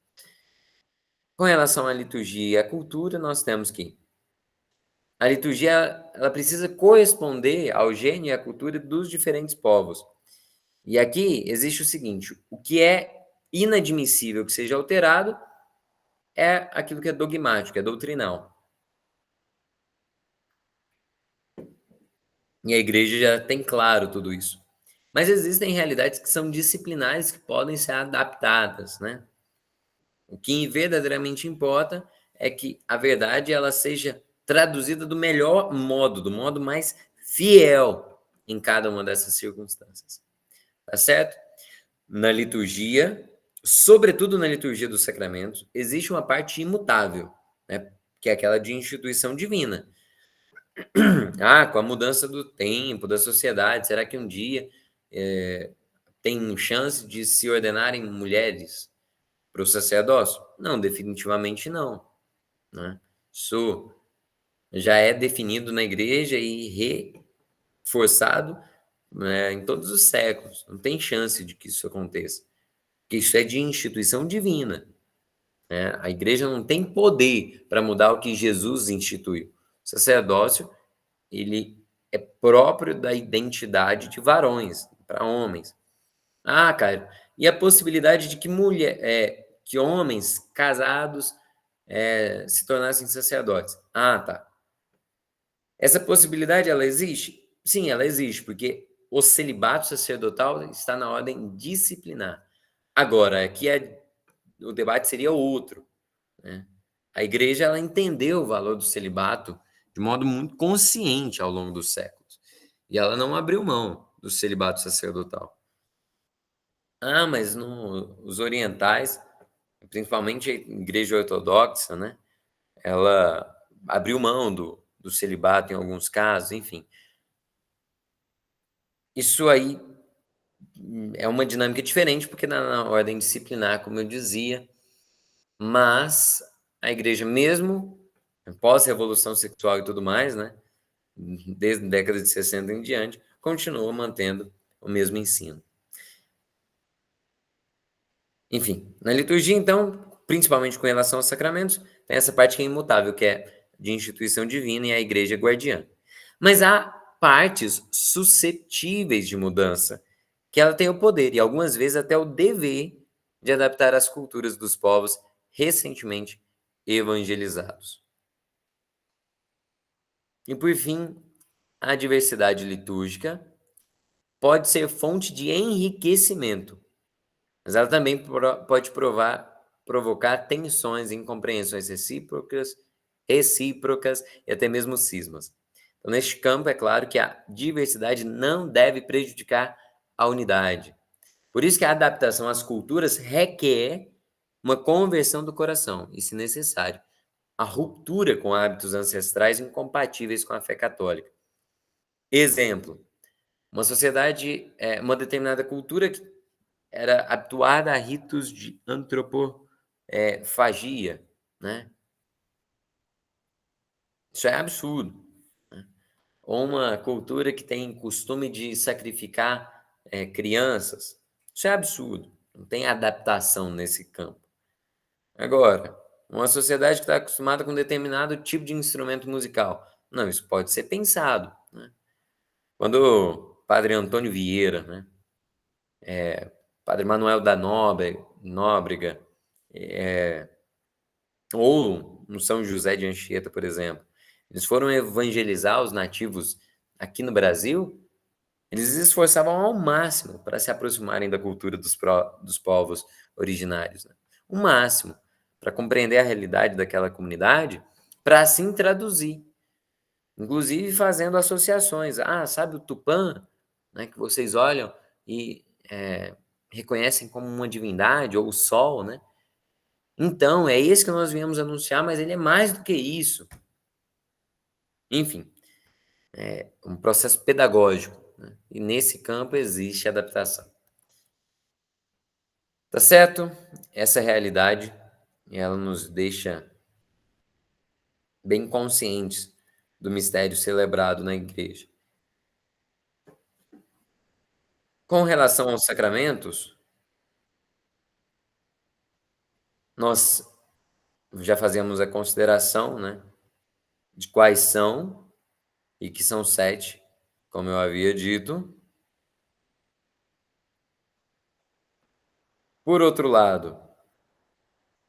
Com relação à liturgia e à cultura, nós temos que a liturgia ela precisa corresponder ao gênio e à cultura dos diferentes povos. E aqui existe o seguinte: o que é inadmissível que seja alterado é aquilo que é dogmático, é doutrinal. E a igreja já tem claro tudo isso. Mas existem realidades que são disciplinares que podem ser adaptadas, né? O que verdadeiramente importa é que a verdade ela seja traduzida do melhor modo, do modo mais fiel em cada uma dessas circunstâncias. Tá certo? Na liturgia, sobretudo na liturgia dos sacramentos, existe uma parte imutável, né? Que é aquela de instituição divina. Ah, com a mudança do tempo, da sociedade, será que um dia tem chance de se ordenarem mulheres para o sacerdócio? Não, definitivamente não, né? Isso já é definido na igreja e reforçado, né, em todos os séculos. Não tem chance de que isso aconteça, porque isso é de instituição divina, né? A igreja não tem poder para mudar o que Jesus instituiu. O sacerdócio, ele é próprio da identidade de varões, para homens. Ah, Caio, e a possibilidade de que que homens casados se tornassem sacerdotes? Ah, tá. Essa possibilidade, ela existe? Sim, ela existe, porque o celibato sacerdotal está na ordem disciplinar. Agora, aqui o debate seria outro, né? A igreja, ela entendeu o valor do celibato de modo muito consciente ao longo dos séculos. E ela não abriu mão do celibato sacerdotal. Ah, mas os orientais, principalmente a igreja ortodoxa, né? Ela abriu mão do celibato em alguns casos, enfim. Isso aí é uma dinâmica diferente, porque na ordem disciplinar, como eu dizia, mas a igreja, mesmo pós-revolução sexual e tudo mais, né? Desde a década de 60 em diante, continua mantendo o mesmo ensino. Enfim, na liturgia, então, principalmente com relação aos sacramentos, tem essa parte que é imutável, que é de instituição divina e a igreja guardiã. Mas há partes suscetíveis de mudança, que ela tem o poder e algumas vezes até o dever de adaptar as culturas dos povos recentemente evangelizados. E por fim, a diversidade litúrgica pode ser fonte de enriquecimento, mas ela também pode provocar tensões e incompreensões recíprocas e até mesmo cismas. Então, neste campo, é claro que a diversidade não deve prejudicar a unidade. Por isso que a adaptação às culturas requer uma conversão do coração e, se necessário, a ruptura com hábitos ancestrais incompatíveis com a fé católica. Exemplo, uma determinada cultura que era habituada a ritos de fagia, né? Isso é absurdo, né? Ou uma cultura que tem costume de sacrificar, crianças. Isso é absurdo, não tem adaptação nesse campo. Agora, uma sociedade que está acostumada com determinado tipo de instrumento musical. Não, isso pode ser pensado, né? Quando o padre Antônio Vieira, né, padre Manuel da Nóbrega, eh, ou no São José de Anchieta, por exemplo, eles foram evangelizar os nativos aqui no Brasil, eles se esforçavam ao máximo para se aproximarem da cultura dos povos originários, né? O máximo, para compreender a realidade daquela comunidade, para assim traduzir, inclusive fazendo associações. Ah, sabe o Tupã, né, que vocês olham e reconhecem como uma divindade, ou o sol, né? Então, é esse que nós viemos anunciar, mas ele é mais do que isso. Enfim, é um processo pedagógico, né? E nesse campo existe adaptação. Tá certo? Essa é a realidade e ela nos deixa bem conscientes do mistério celebrado na igreja. Com relação aos sacramentos, nós já fazemos a consideração, né, de quais são e que são 7, como eu havia dito. Por outro lado,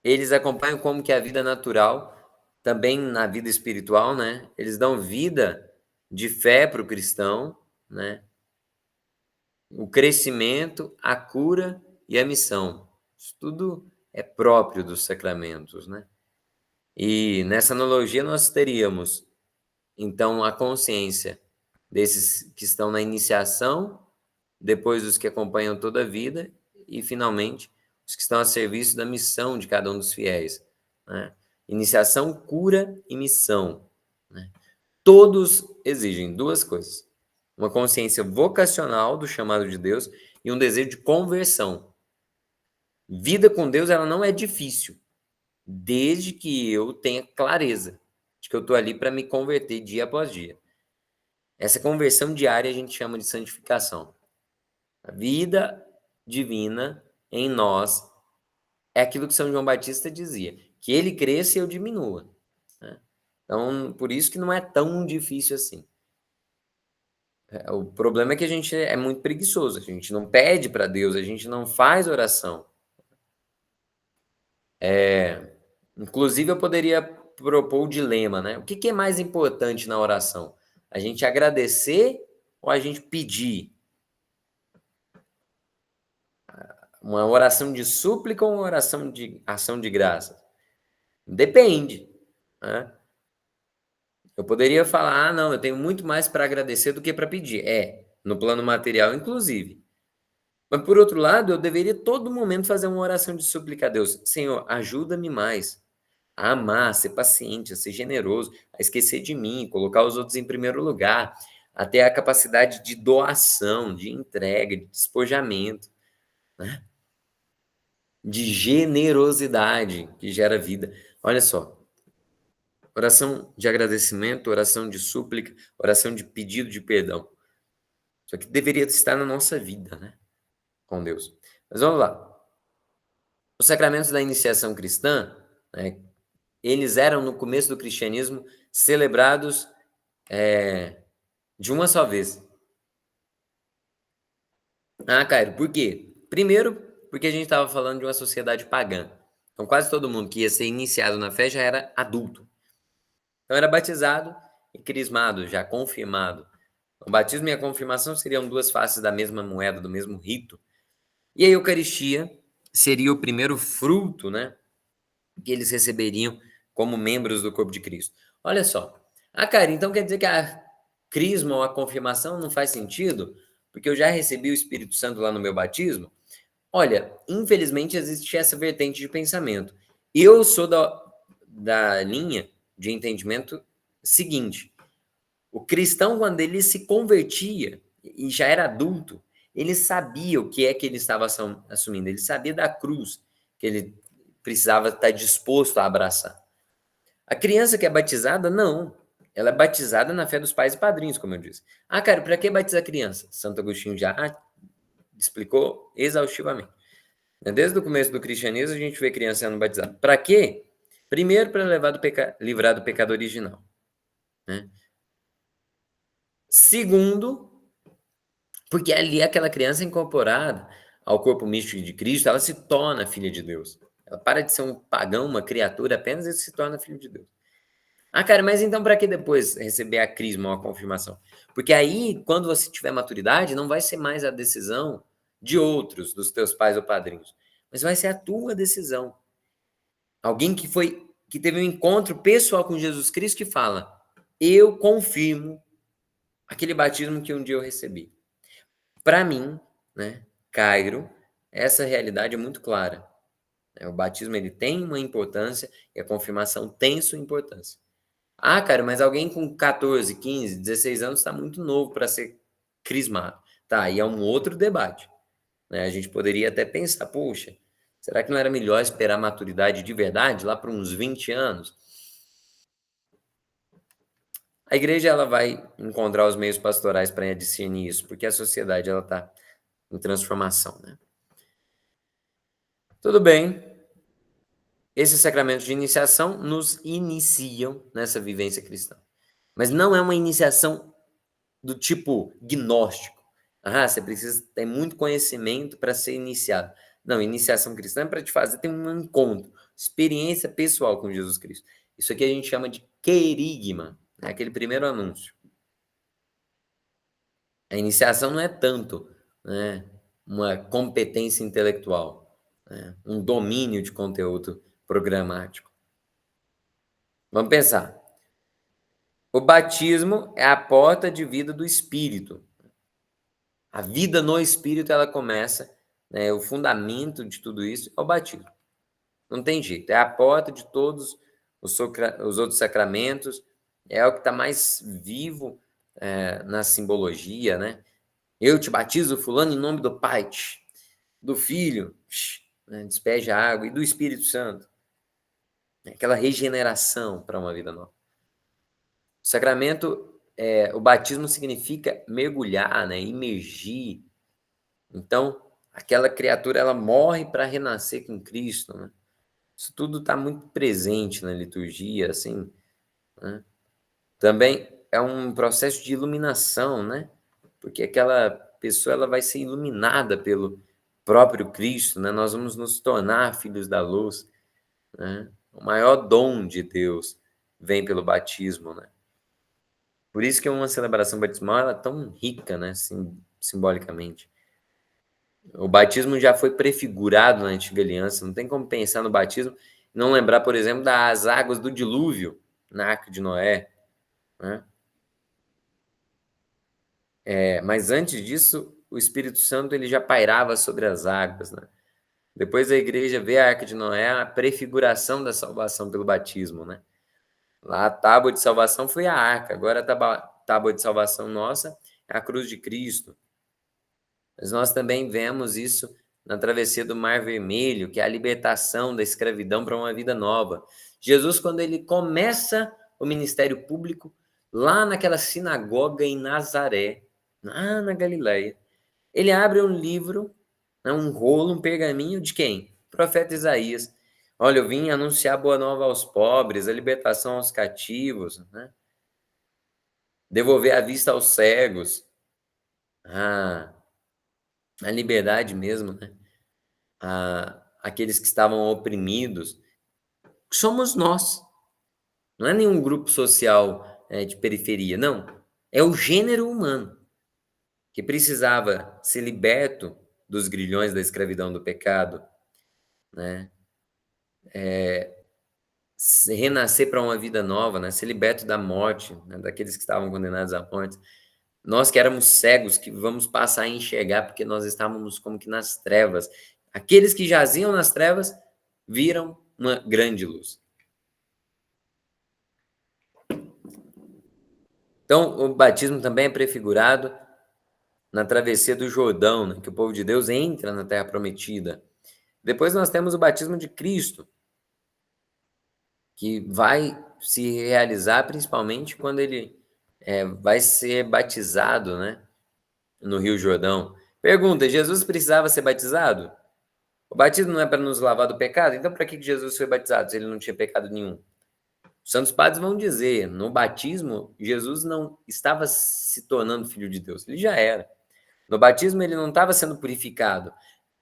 eles acompanham como que a vida natural, também na vida espiritual, né, eles dão vida de fé para o cristão, né, o crescimento, a cura e a missão. Isso tudo é próprio dos sacramentos, né. E nessa analogia nós teríamos, então, a consciência desses que estão na iniciação, depois os que acompanham toda a vida e, finalmente, os que estão a serviço da missão de cada um dos fiéis, né. Iniciação, cura e missão, né. Todos exigem 2 coisas: uma consciência vocacional do chamado de Deus e um desejo de conversão. Vida com Deus, ela não é difícil, desde que eu tenha clareza de que eu estou ali para me converter dia após dia. Essa conversão diária a gente chama de santificação. A vida divina em nós é aquilo que São João Batista dizia, que ele cresça e eu diminua, né. Então, por isso que não é tão difícil assim. O problema é que a gente é muito preguiçoso, a gente não pede para Deus, a gente não faz oração. Inclusive eu poderia propor o dilema, né, o que que é mais importante na oração? A gente agradecer ou a gente pedir? Uma oração de súplica ou uma oração de ação de graças? Depende, né. Eu poderia falar: "Ah, não, eu tenho muito mais para agradecer do que para pedir". É, no plano material inclusive. Mas por outro lado, eu deveria todo momento fazer uma oração de súplica a Deus: "Senhor, ajuda-me mais a amar, a ser paciente, a ser generoso, a esquecer de mim, colocar os outros em primeiro lugar, a ter a capacidade de doação, de entrega, de despojamento, né, de generosidade que gera vida". Olha só, oração de agradecimento, oração de súplica, oração de pedido de perdão. Isso aqui deveria estar na nossa vida, né, com Deus. Mas vamos lá. Os sacramentos da iniciação cristã, né, eles eram, no começo do cristianismo, celebrados, de uma só vez. Ah, Cairo, por quê? Primeiro, porque a gente estava falando de uma sociedade pagã. Então, quase todo mundo que ia ser iniciado na fé já era adulto. Então, era batizado e crismado, já confirmado. O batismo e a confirmação seriam 2 faces da mesma moeda, do mesmo rito. E a Eucaristia seria o primeiro fruto, né, que eles receberiam como membros do corpo de Cristo. Olha só. Ah, cara, então quer dizer que a crisma ou a confirmação não faz sentido? Porque eu já recebi o Espírito Santo lá no meu batismo? Olha, infelizmente existe essa vertente de pensamento. Eu sou da linha de entendimento seguinte: o cristão, quando ele se convertia e já era adulto, ele sabia o que é que ele estava assumindo, ele sabia da cruz que ele precisava estar disposto a abraçar. A criança que é batizada, não. Ela é batizada na fé dos pais e padrinhos, como eu disse. Ah, cara, para que batizar a criança? Santo Agostinho já explicou exaustivamente. Desde o começo do cristianismo, a gente vê criança sendo batizada. Para quê? Primeiro, para livrar do pecado original. Né? Segundo, porque ali aquela criança incorporada ao corpo místico de Cristo, ela se torna filha de Deus. Ela para de ser um pagão, uma criatura apenas e se torna filho de Deus. Ah, cara, mas então para que depois receber a crisma ou a confirmação? Porque aí, quando você tiver maturidade, não vai ser mais a decisão de outros, dos teus pais ou padrinhos, mas vai ser a tua decisão. Alguém que teve um encontro pessoal com Jesus Cristo que fala: "Eu confirmo aquele batismo que um dia eu recebi". Para mim, né, Cairo, essa realidade é muito clara. O batismo ele tem uma importância e a confirmação tem sua importância. Ah, cara, mas alguém com 14, 15, 16 anos está muito novo para ser crismado. Tá, aí é um outro debate, né? A gente poderia até pensar, poxa, será que não era melhor esperar a maturidade de verdade, lá para uns 20 anos? A igreja ela vai encontrar os meios pastorais para discernir isso, porque a sociedade ela está em transformação, né? Tudo bem. Esses sacramentos de iniciação nos iniciam nessa vivência cristã. Mas não é uma iniciação do tipo gnóstico. Ah, você precisa ter muito conhecimento para ser iniciado. Não, iniciação cristã é para te fazer ter um encontro, experiência pessoal com Jesus Cristo. Isso aqui a gente chama de querigma, é aquele primeiro anúncio. A iniciação não é tanto, né, uma competência intelectual, né, um domínio de conteúdo programático. Vamos pensar. O batismo é a porta de vida do Espírito. A vida no Espírito ela começa, né, o fundamento de tudo isso é o batismo. Não tem jeito, é a porta de todos os outros sacramentos, é o que está mais vivo na simbologia, né? Eu te batizo, fulano, em nome do Pai, do Filho, né, despeja a água, e do Espírito Santo. Aquela regeneração para uma vida nova. O sacramento, o batismo significa mergulhar, né, imergir. Então, aquela criatura ela morre para renascer com Cristo, né? Isso tudo está muito presente na liturgia, assim, né? Também é um processo de iluminação, né? Porque aquela pessoa ela vai ser iluminada pelo próprio Cristo, né? Nós vamos nos tornar filhos da luz, né? O maior dom de Deus vem pelo batismo, né? Por isso que uma celebração batismal ela é tão rica, né? Simbolicamente. O batismo já foi prefigurado na Antiga Aliança, não tem como pensar no batismo e não lembrar, por exemplo, das águas do dilúvio na Arca de Noé, né? Mas antes disso, o Espírito Santo ele já pairava sobre as águas, né? Depois a igreja vê a Arca de Noé, a prefiguração da salvação pelo batismo, né? Lá a tábua de salvação foi a arca, agora a tábua de salvação nossa é a cruz de Cristo. Mas nós também vemos isso na travessia do Mar Vermelho, que é a libertação da escravidão para uma vida nova. Jesus, quando ele começa o ministério público, lá naquela sinagoga em Nazaré, lá na Galileia, ele abre um livro, né, um rolo, um pergaminho de quem? Profeta Isaías. Olha, eu vim anunciar boa nova aos pobres, a libertação aos cativos, né? Devolver a vista aos cegos, a, a liberdade mesmo, né? Aqueles que estavam oprimidos, somos nós. Não é nenhum grupo social de periferia, não. É o gênero humano que precisava ser liberto dos grilhões da escravidão do pecado, né? Renascer para uma vida nova, né? Ser liberto da morte, né? Daqueles que estavam condenados à morte. Nós que éramos cegos, que vamos passar a enxergar porque nós estávamos como que nas trevas. Aqueles que jaziam nas trevas viram uma grande luz. Então, o batismo também é prefigurado na travessia do Jordão, né? Que o povo de Deus entra na Terra Prometida. Depois nós temos o batismo de Cristo, que vai se realizar principalmente quando ele vai ser batizado, né, no Rio Jordão. Pergunta: Jesus precisava ser batizado? O batismo não é para nos lavar do pecado? Então, para que Jesus foi batizado se ele não tinha pecado nenhum? Os santos padres vão dizer: no batismo, Jesus não estava se tornando filho de Deus, ele já era. No batismo, ele não estava sendo purificado,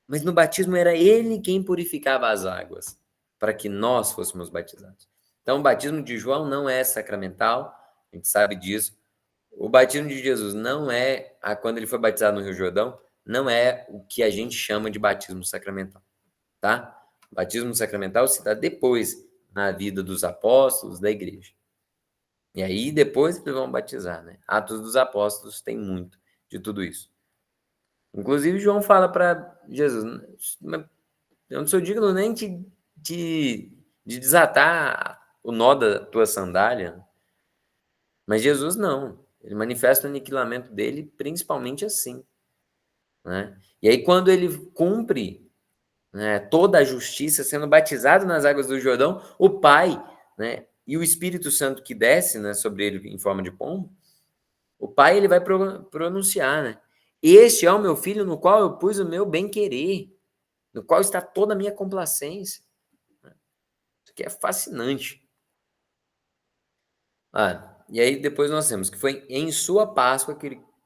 mas no batismo era ele quem purificava as águas, para que nós fôssemos batizados. Então, o batismo de João não é sacramental, a gente sabe disso. O batismo de Jesus não é, quando ele foi batizado no Rio Jordão, não é o que a gente chama de batismo sacramental, tá? O batismo sacramental se dá depois, na vida dos apóstolos, da igreja. E aí depois eles vão batizar, né? Atos dos Apóstolos tem muito de tudo isso. Inclusive, João fala para Jesus: eu não sou digno nem de desatar o nó da tua sandália. Mas Jesus não. Ele manifesta o aniquilamento dele principalmente assim, né? E aí, quando ele cumpre, né, toda a justiça, sendo batizado nas águas do Jordão, o Pai, né, e o Espírito Santo que desce, né, sobre ele em forma de pombo, o Pai ele vai pronunciar, né? Este é o meu filho no qual eu pus o meu bem-querer, no qual está toda a minha complacência. Isso aqui é fascinante. E aí depois nós temos que foi em sua Páscoa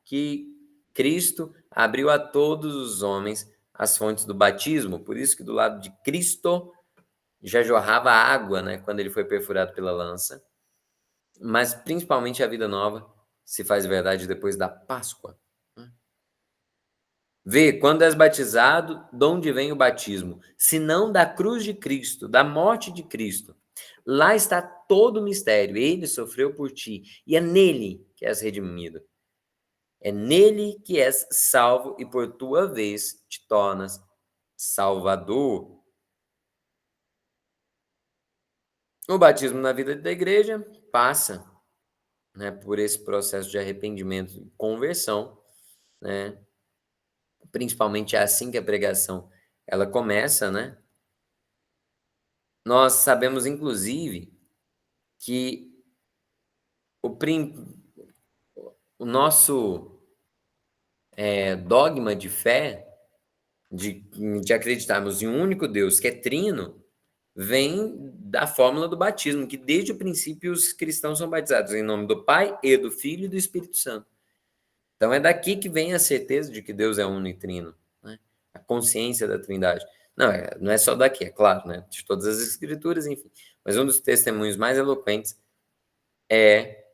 que Cristo abriu a todos os homens as fontes do batismo. Por isso que do lado de Cristo já jorrava água, né, quando ele foi perfurado pela lança. Mas principalmente a vida nova se faz verdade depois da Páscoa. Vê, quando és batizado, de onde vem o batismo? Se não da cruz de Cristo, da morte de Cristo. Lá está todo o mistério. Ele sofreu por ti, e é nele que és redimido. É nele que és salvo, e por tua vez te tornas salvador. O batismo na vida da igreja passa, né, por esse processo de arrependimento e conversão, né? Principalmente é assim que a pregação ela começa, né? Nós sabemos, inclusive, que o nosso dogma de fé, de acreditarmos em um único Deus que é trino, vem da fórmula do batismo, que desde o princípio os cristãos são batizados em nome do Pai e do Filho e do Espírito Santo. Então é daqui que vem a certeza de que Deus é uno e trino, né? A consciência da trindade. Não é só daqui, é claro, né? De todas as escrituras, enfim. Mas um dos testemunhos mais eloquentes é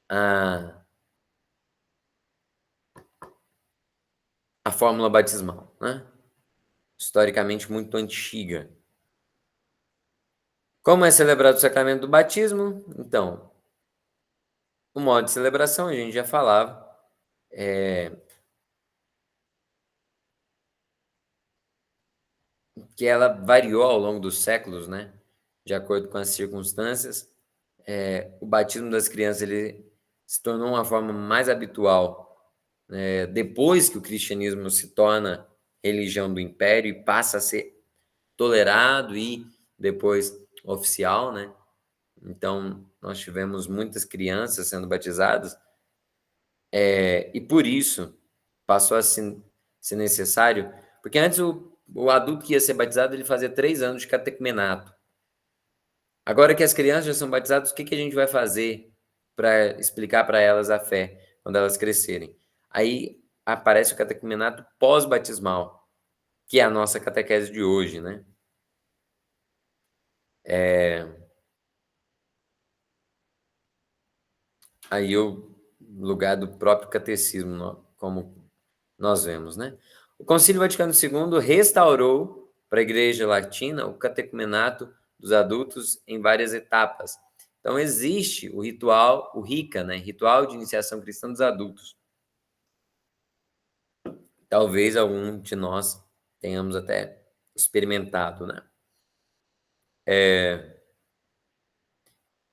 a, a fórmula batismal, né? Historicamente muito antiga. Como é celebrado o sacramento do batismo? Então, o modo de celebração a gente já falava, que ela variou ao longo dos séculos, né? De acordo com as circunstâncias. O batismo das crianças ele se tornou uma forma mais habitual, depois que o cristianismo se torna religião do império e passa a ser tolerado e depois oficial, né? Então, nós tivemos muitas crianças sendo batizadas, e por isso passou a ser necessário, porque antes o adulto que ia ser batizado, ele fazia 3 anos de catecumenato. Agora que as crianças já são batizadas, o que a gente vai fazer para explicar para elas a fé quando elas crescerem? Aí aparece o catecumenato pós-batismal, que é a nossa catequese de hoje, né? Aí o lugar do próprio catecismo, como nós vemos, né? O Concílio Vaticano II restaurou para a Igreja Latina o catecumenato dos adultos em várias etapas. Então existe o ritual, o RICA, né? Ritual de Iniciação Cristã dos Adultos. Talvez algum de nós tenhamos até experimentado, né?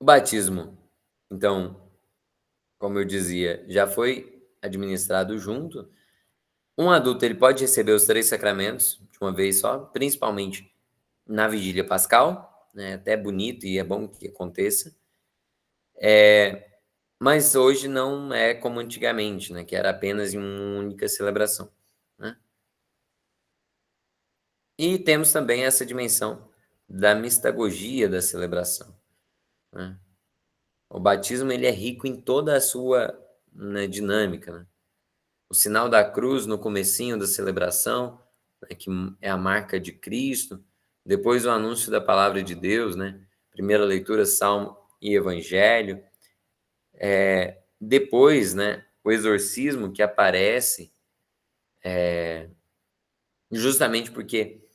O batismo, então, como eu dizia, já foi administrado junto, Um adulto ele pode receber os 3 sacramentos de uma vez só, principalmente na vigília pascal, né, até bonito e é bom que aconteça. Mas hoje não é como antigamente, né, que era apenas em uma única celebração, né. E temos também essa dimensão da mistagogia da celebração, né. O batismo ele é rico em toda a sua, né, dinâmica, né. O sinal da cruz no comecinho da celebração, né, que é a marca de Cristo, depois o anúncio da palavra de Deus, né, primeira leitura, salmo e evangelho, depois, né, o exorcismo que aparece, justamente porque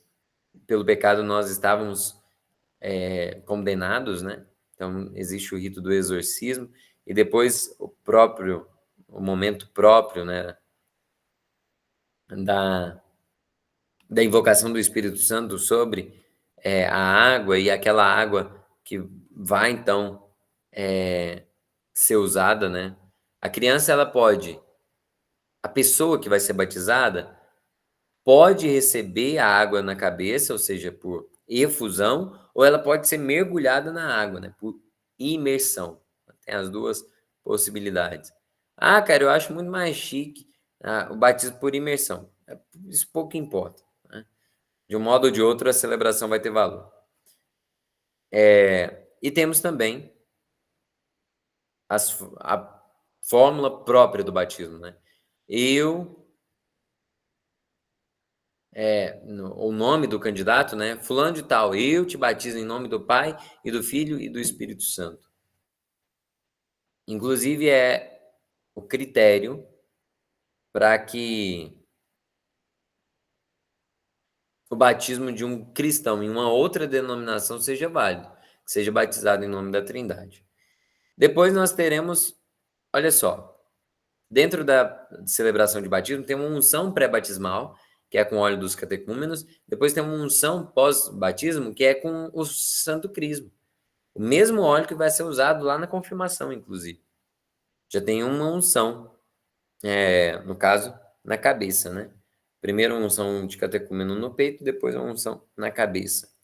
pelo pecado nós estávamos, condenados, né, então existe o rito do exorcismo, e depois o momento próprio, né, da da invocação do Espírito Santo sobre, a água e aquela água que vai então, eh, ser usada, né. A criança ela pode a pessoa que vai ser batizada pode receber a água na cabeça, ou seja, por efusão, ou ela pode ser mergulhada na água, né, por imersão. Tem as 2 possibilidades. "Ah, cara, eu acho muito mais chique, o batismo por imersão". Isso pouco importa, né. De um modo ou de outro, a celebração vai ter valor. E temos também a fórmula própria do batismo, né. Eu, o nome do candidato, né, fulano de tal, eu te batizo em nome do Pai e do Filho e do Espírito Santo. Inclusive é o critério para que o batismo de um cristão em uma outra denominação seja válido, que seja batizado em nome da Trindade. Depois nós teremos, olha só, dentro da celebração de batismo, tem uma unção pré-batismal, que é com óleo dos catecúmenos, depois tem uma unção pós-batismo, que é com o Santo Crisma. O mesmo óleo que vai ser usado lá na confirmação, inclusive. Já tem uma unção, no caso, na cabeça, né? Primeiro uma unção de catecúmeno no peito, depois uma unção na cabeça.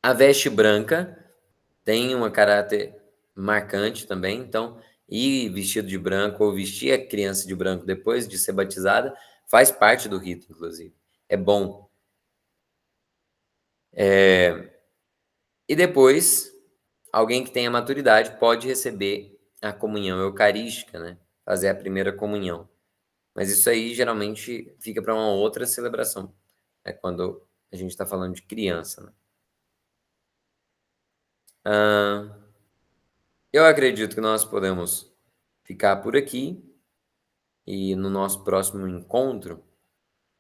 A veste branca tem um caráter marcante também, então ir vestido de branco ou vestir a criança de branco depois de ser batizada faz parte do rito, inclusive. É bom. E depois, alguém que tenha maturidade pode receber a comunhão eucarística, né, fazer a primeira comunhão. Mas isso aí geralmente fica para uma outra celebração, é quando a gente está falando de criança, né. Hã, eu acredito que nós podemos ficar por aqui e no nosso próximo encontro,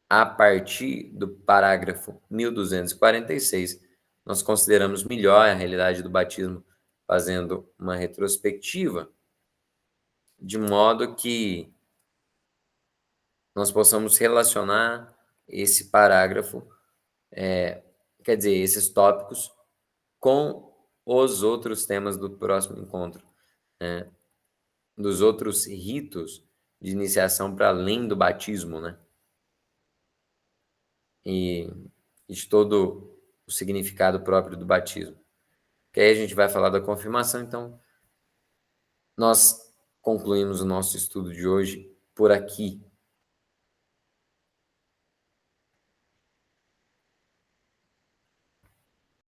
a partir do parágrafo 1246, nós consideramos melhor a realidade do batismo, fazendo uma retrospectiva, de modo que nós possamos relacionar esse parágrafo, quer dizer, esses tópicos, com os outros temas do próximo encontro, né, dos outros ritos de iniciação para além do batismo, né, e de todo o significado próprio do batismo. Que aí a gente vai falar da confirmação, então nós concluímos o nosso estudo de hoje por aqui.